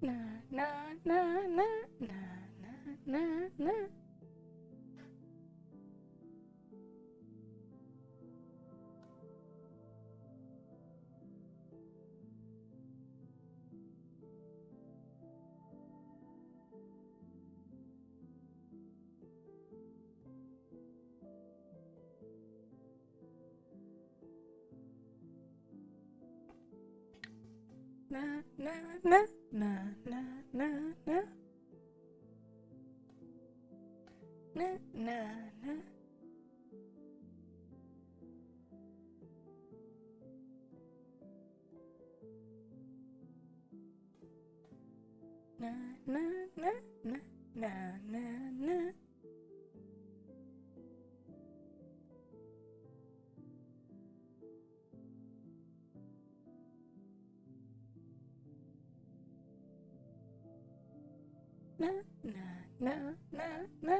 Na, na, na, na, na, na, na, na. Na, na, na, na, na, na, na. Na, na, na. Na, na, na, na, na, na, na. Na, na, na, na, na.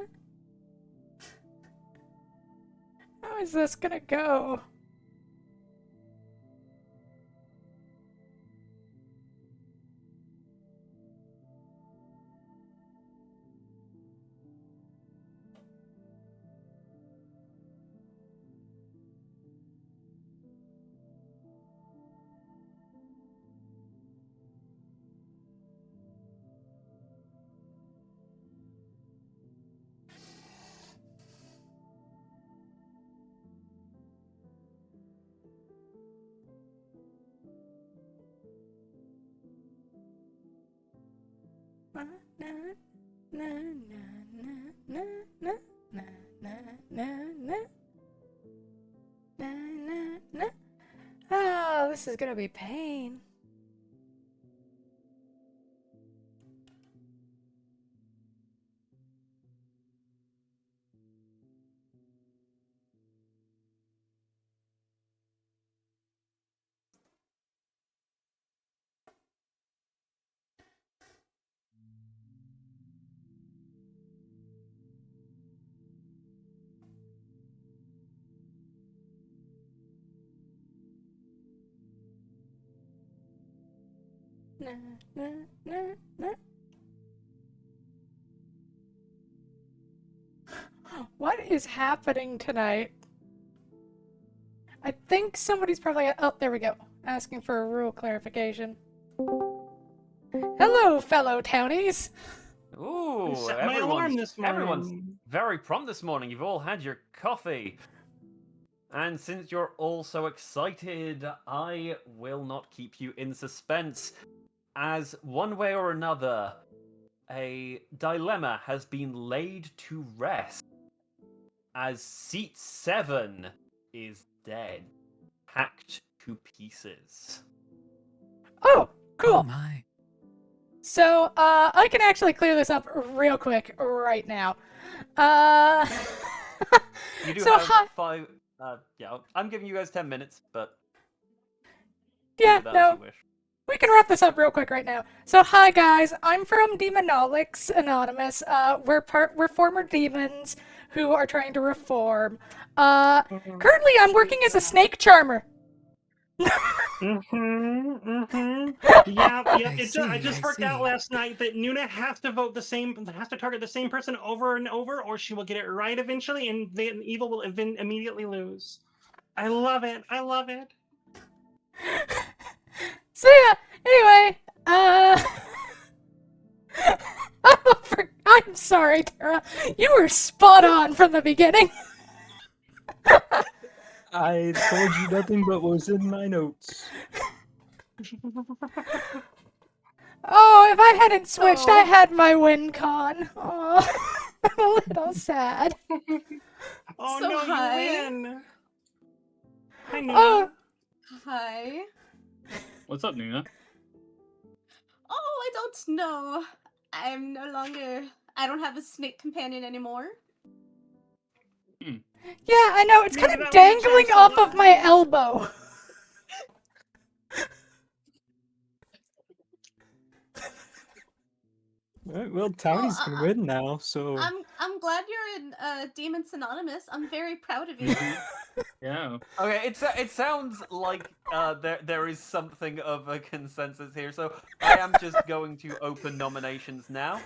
How is this gonna go? Na, na, na, na, na, na, na, na, na, na, na. Na, na, na. Oh, this is gonna be pain. na, na, na, na. What is happening tonight? I think somebody's probably. Oh, there we go. Asking for a rule clarification. Hello, fellow townies. Ooh, Set my alarm this everyone's morning. very prompt this morning. You've all had your coffee. And since you're all so excited, I will not keep you in suspense, as one way or another, a dilemma has been laid to rest, as Seat 7 is dead, hacked to pieces. Oh, Oh cool. my. So, I can actually clear this up real quick right now. You do so have 5... yeah, I'm giving you guys 10 minutes, but yeah, do that as no, you wish. we can wrap this up real quick right now. So, hi guys, I'm from Demonolics Anonymous. We're former demons who are trying to reform. Currently, I'm working as a snake charmer. Yeah. I just I worked out see. last night that Nuna has to vote has to target the same person over and over, or she will get it right eventually, and the evil will immediately lose. I love it. I love it. So yeah, anyway, I'm sorry, Tara. You were spot on from the beginning. I told you nothing but what was in my notes. Oh, if I hadn't switched, I Oh. had my win con. Oh, I'm a little sad. Oh So no, hi. you win. Hi, Nuna. Oh, Hi. What's up, Nuna? Oh, I don't know. I'm no longer. I don't have a snake companion anymore. yeah, I know. It's Maybe kind of that was a dangling chance to off of my lie. elbow. Well, Townie's can win now, so I'm glad you're in Demons Anonymous. I'm very proud of you. Yeah. Okay, it sounds like there is something of a consensus here, so I am just going to open nominations now.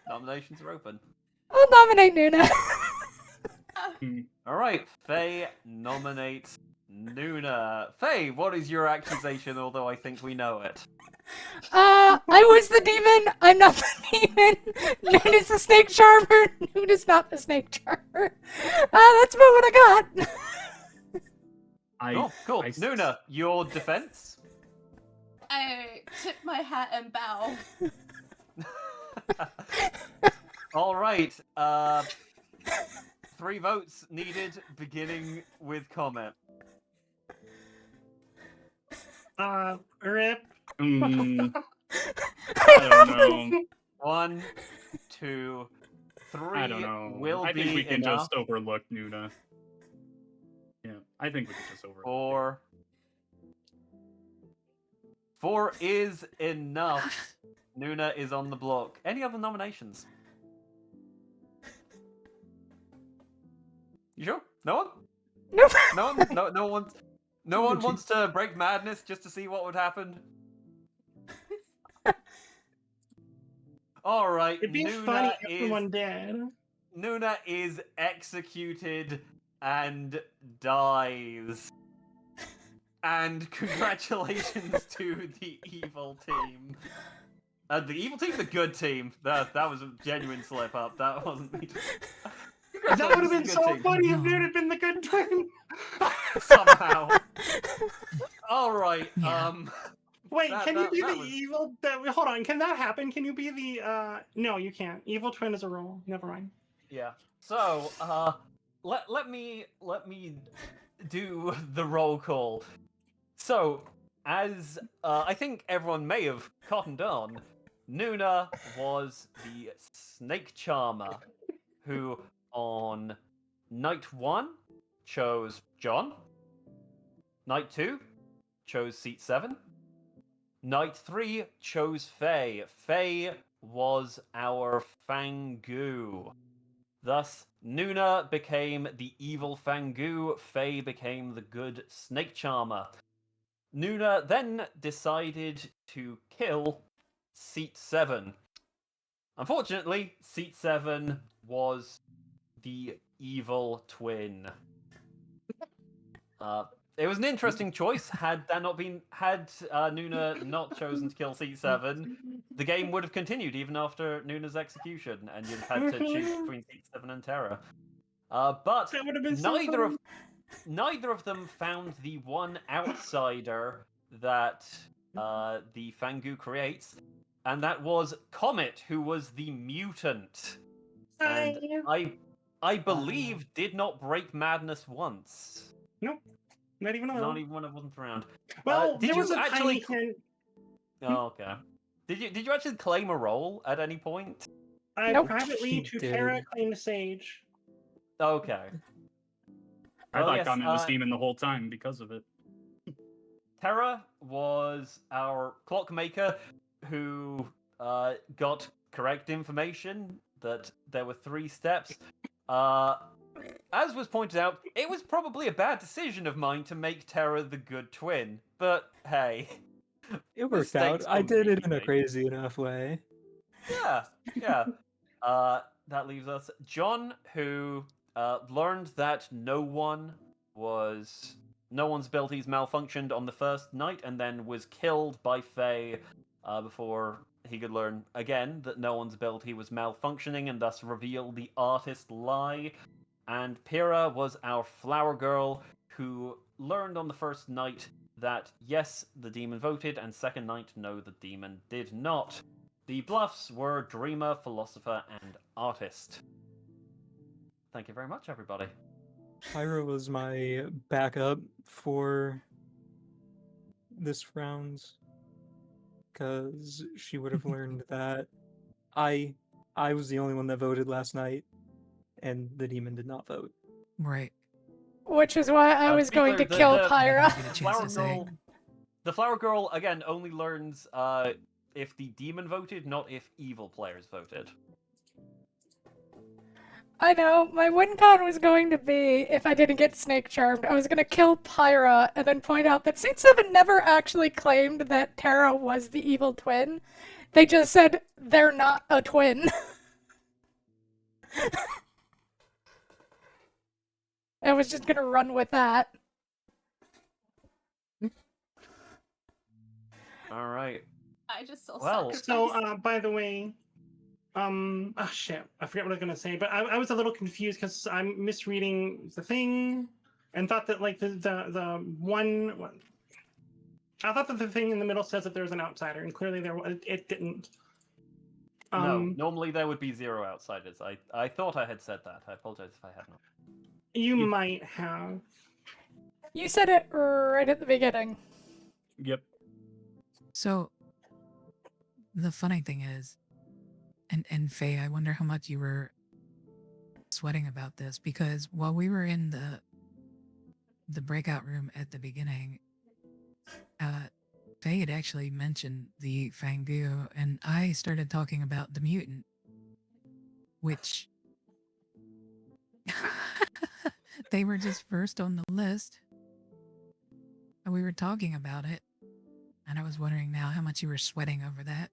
Nominations are open. I'll nominate Nuna. All right, Faye nominates Nuna. Faye, what is your accusation? Although I think we know it. I was the demon. I'm not the demon. Nuna's the snake charmer. Nuna's not the snake charmer. That's about what I got. Oh, cool. I- Nuna, your defense? I tip my hat and bow. All right. 3 votes needed, beginning with comment. Rip. I don't know. 1, 2, 3. I don't know. Will I be think we can enough. just overlook Nuna. Yeah, I think we can just overlook. 4. 4 is enough. Nuna is on the block. Any other nominations? You sure? No one? Nope. No one? No one wants to break madness just to see what would happen? Alright, It'd be funny if everyone did. Nuna is executed and dies. And congratulations to the evil team. The evil team, the good team. That was a genuine slip up. That wasn't me. That would have been Congratulations to the so good team. funny if Nuna had been the good team. Somehow. Alright, Yeah. Wait, That- can that- you be that the was- evil? Hold on, can that happen? Can you be the? No, you can't. Evil twin is a rule. Never mind. Yeah. So, let me do the roll call. So, as I think everyone may have cottoned on, Nuna was the snake charmer who on night 1 chose John. Night 2 chose seat 7. Night 3 chose Faye. Faye was our Fangu. Thus, Nuna became the evil Fangu, Faye became the good snake charmer. Nuna then decided to kill Seat 7. Unfortunately, Seat 7 was the evil twin. It was an interesting choice. Had Nuna not chosen to kill Seat 7, the game would have continued even after Nuna's execution, and you'd have had to choose between Seat 7 and Terra. But That would have been so fun. neither of them found the one outsider that the Fangu creates, and that was Comet, who was the mutant. And I believe did not break madness once. Nope. Not even a little. Not even when I wasn't around. Well, did there was you a actually? tiny hint. Oh, okay. Did you actually claim a role at any point? I Nope. privately She to did. Terra claimed Sage. Okay. I Well, thought yes, Comet was demon the whole time because of it. Terra was our clockmaker who got correct information that there were 3 steps. As was pointed out, it was probably a bad decision of mine to make Terra the good twin, but hey. It worked out. Mistakes I don't did need it to in a be. crazy enough way. Yeah. That leaves us John, who learned that no one's abilities malfunctioned on the first night, and then was killed by Faye before he could learn again that no one's ability was malfunctioning, and thus reveal the artist lie. And Pyrrha was our flower girl, who learned on the first night that yes, the demon voted, and second night, no, the demon did not. The bluffs were dreamer, philosopher, and artist. Thank you very much, everybody. Pyra was my backup for this round because she would have learned that I was the only one that voted last night, and the demon did not vote. Right. Which is why I To was be going to clear, kill the- Pyra. Get a chance to say. The flower girl again only learns if the demon voted, not if evil players voted. I know, my win con was going to be, if I didn't get snake charmed, I was going to kill Pyra and then point out that Seat 7 never actually claimed that Terra was the evil twin. They just said they're not a twin. I was just going to run with that. All right. I just so Well, sacrificed. By the way, oh shit, I forget what I was gonna say, but I was a little confused because I'm misreading the thing, and thought that like the one, I thought that the thing in the middle says that there's an outsider, and clearly it didn't. No, normally there would be 0 outsiders. I thought I had said that. I apologize if I had not. You might have. You said it right at the beginning. Yep. So the funny thing is, and Faye, I wonder how much you were sweating about this, because while we were in the breakout room at the beginning, Faye had actually mentioned the Fangu, and I started talking about the mutant, which they were just first on the list, and we were talking about it, and I was wondering now how much you were sweating over that.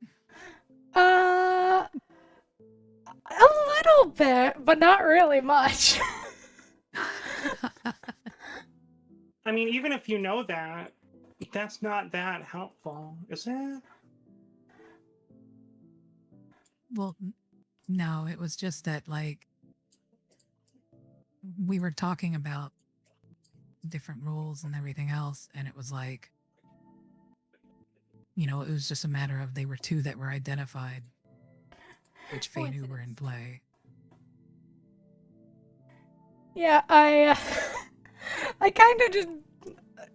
A little bit, but not really much. I mean, even if you know that, that's not that helpful, is it? Well, no, it was just that, like, we were talking about different roles and everything else, and it was like, you know, it was just a matter of they were 2 that were identified, which Faye knew were in play. Yeah, I kind of just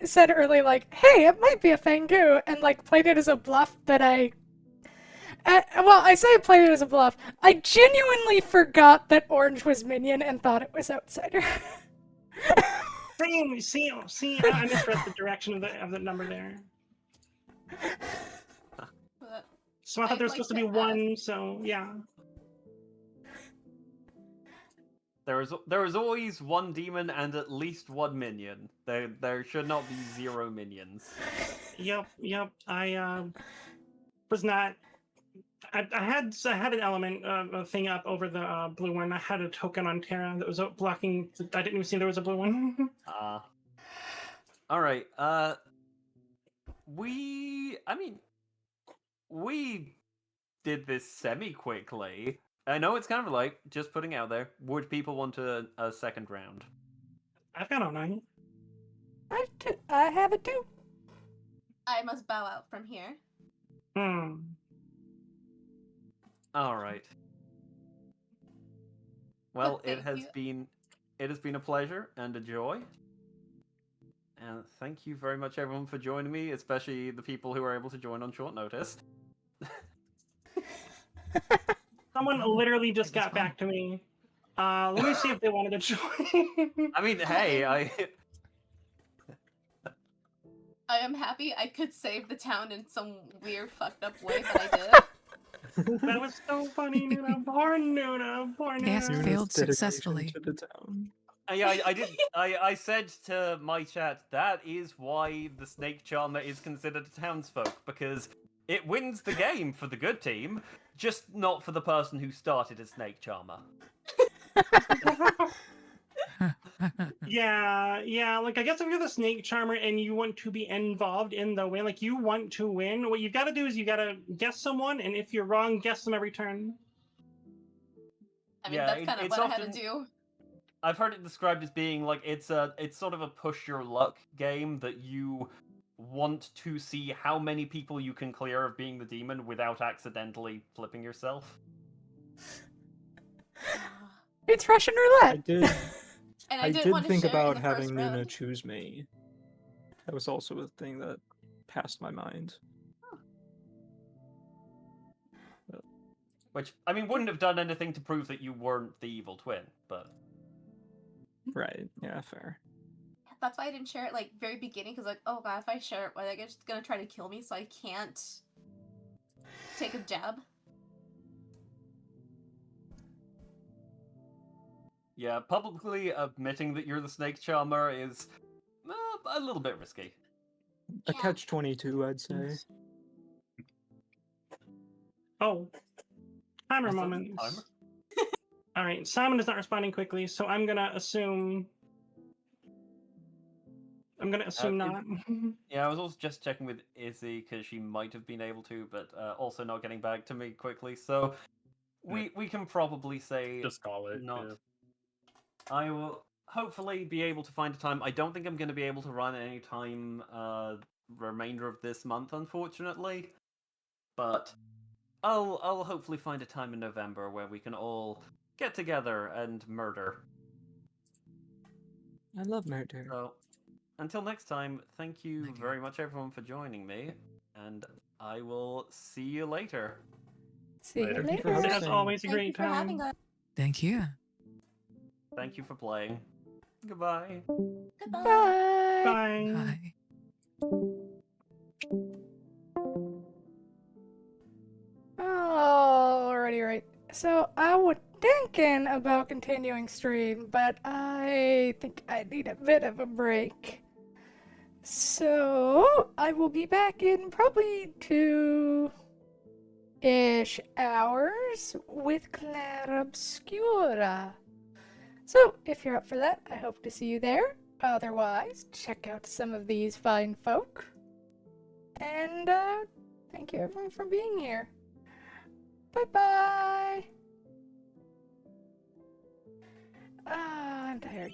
said early, like, hey, it might be a Fangu, and, like, played it as a bluff that I say I played it as a bluff. I genuinely forgot that Orange was Minion and thought it was Outsider. See, I misread the direction of the number there. So I thought there was supposed to be 1, so yeah. There is always one demon and at least one minion. There should not be 0 minions. Yep. I was not. I had an element a thing up over the blue one. I had a token on Terra that was blocking. I didn't even see there was a blue one. All right. We did this semi-quickly. I know it's kind of like, just putting out there, would people want a second round? I've got all night. I have it too. I must bow out from here. All right. Well, But it has been a pleasure and a joy. And thank you very much, everyone, for joining me, especially the people who were able to join on short notice. Someone literally just got back to me. Let me see if they wanted to join. I mean, hey, I am happy I could save the town in some weird, fucked up way, but I did. That was so funny, Nuna. Poor Nuna. Poor Nuna. Task failed dedication successfully. to the town. I did. I said to my chat, that is why the Snake Charmer is considered a townsfolk, because it wins the game for the good team, just not for the person who started as Snake Charmer. Yeah. Like, I guess if you're the Snake Charmer and you want to be involved in the win, like, you want to win, what you've got to do is you got to guess someone, and if you're wrong, guess them every turn. I mean, Yeah, that's kind of it's what I had often- to do. I've heard it described as being like it's sort of a push your luck game that you want to see how many people you can clear of being the demon without accidentally flipping yourself. It's Russian I roulette. did. And I I didn't did want to think share about in the having first Nuna round. choose me. That was also a thing that passed my mind. Which, I mean, wouldn't have done anything to prove that you weren't the evil twin, but... Right. Yeah. Fair. That's why I didn't share it, like, very beginning, because, like, oh god, if I share it, well, they're just gonna try to kill me, so I can't take a jab. Yeah, publicly admitting that you're the Snake Charmer is a little bit risky. A Yeah. catch-22, I'd say. Oh. Timer Is that the moments. timer? Alright, Simon is not responding quickly, so I'm gonna assume... not. Yeah, I was also just checking with Izzy, because she might have been able to, but also not getting back to me quickly, so we can probably say Just call it. not. yeah. I will hopefully be able to find a time. I don't think I'm going to be able to run any time remainder of this month, unfortunately, but I'll hopefully find a time in November where we can all get together and murder. I love murder. So, until next time, thank you Thank you. very much, everyone, for joining me, and I will see you later. See you Later. Thank you for later. As hosting. always, a Thank you great for having time. us. Thank you. Thank you for playing. Goodbye. Goodbye. Bye. Bye. Bye. Alrighty, right. So I was thinking about continuing stream, but I think I need a bit of a break. So I will be back in probably 2-ish hours with Claire Obscura. So if you're up for that, I hope to see you there. Otherwise, check out some of these fine folk. And thank you everyone for being here. Bye-bye. I'm tired.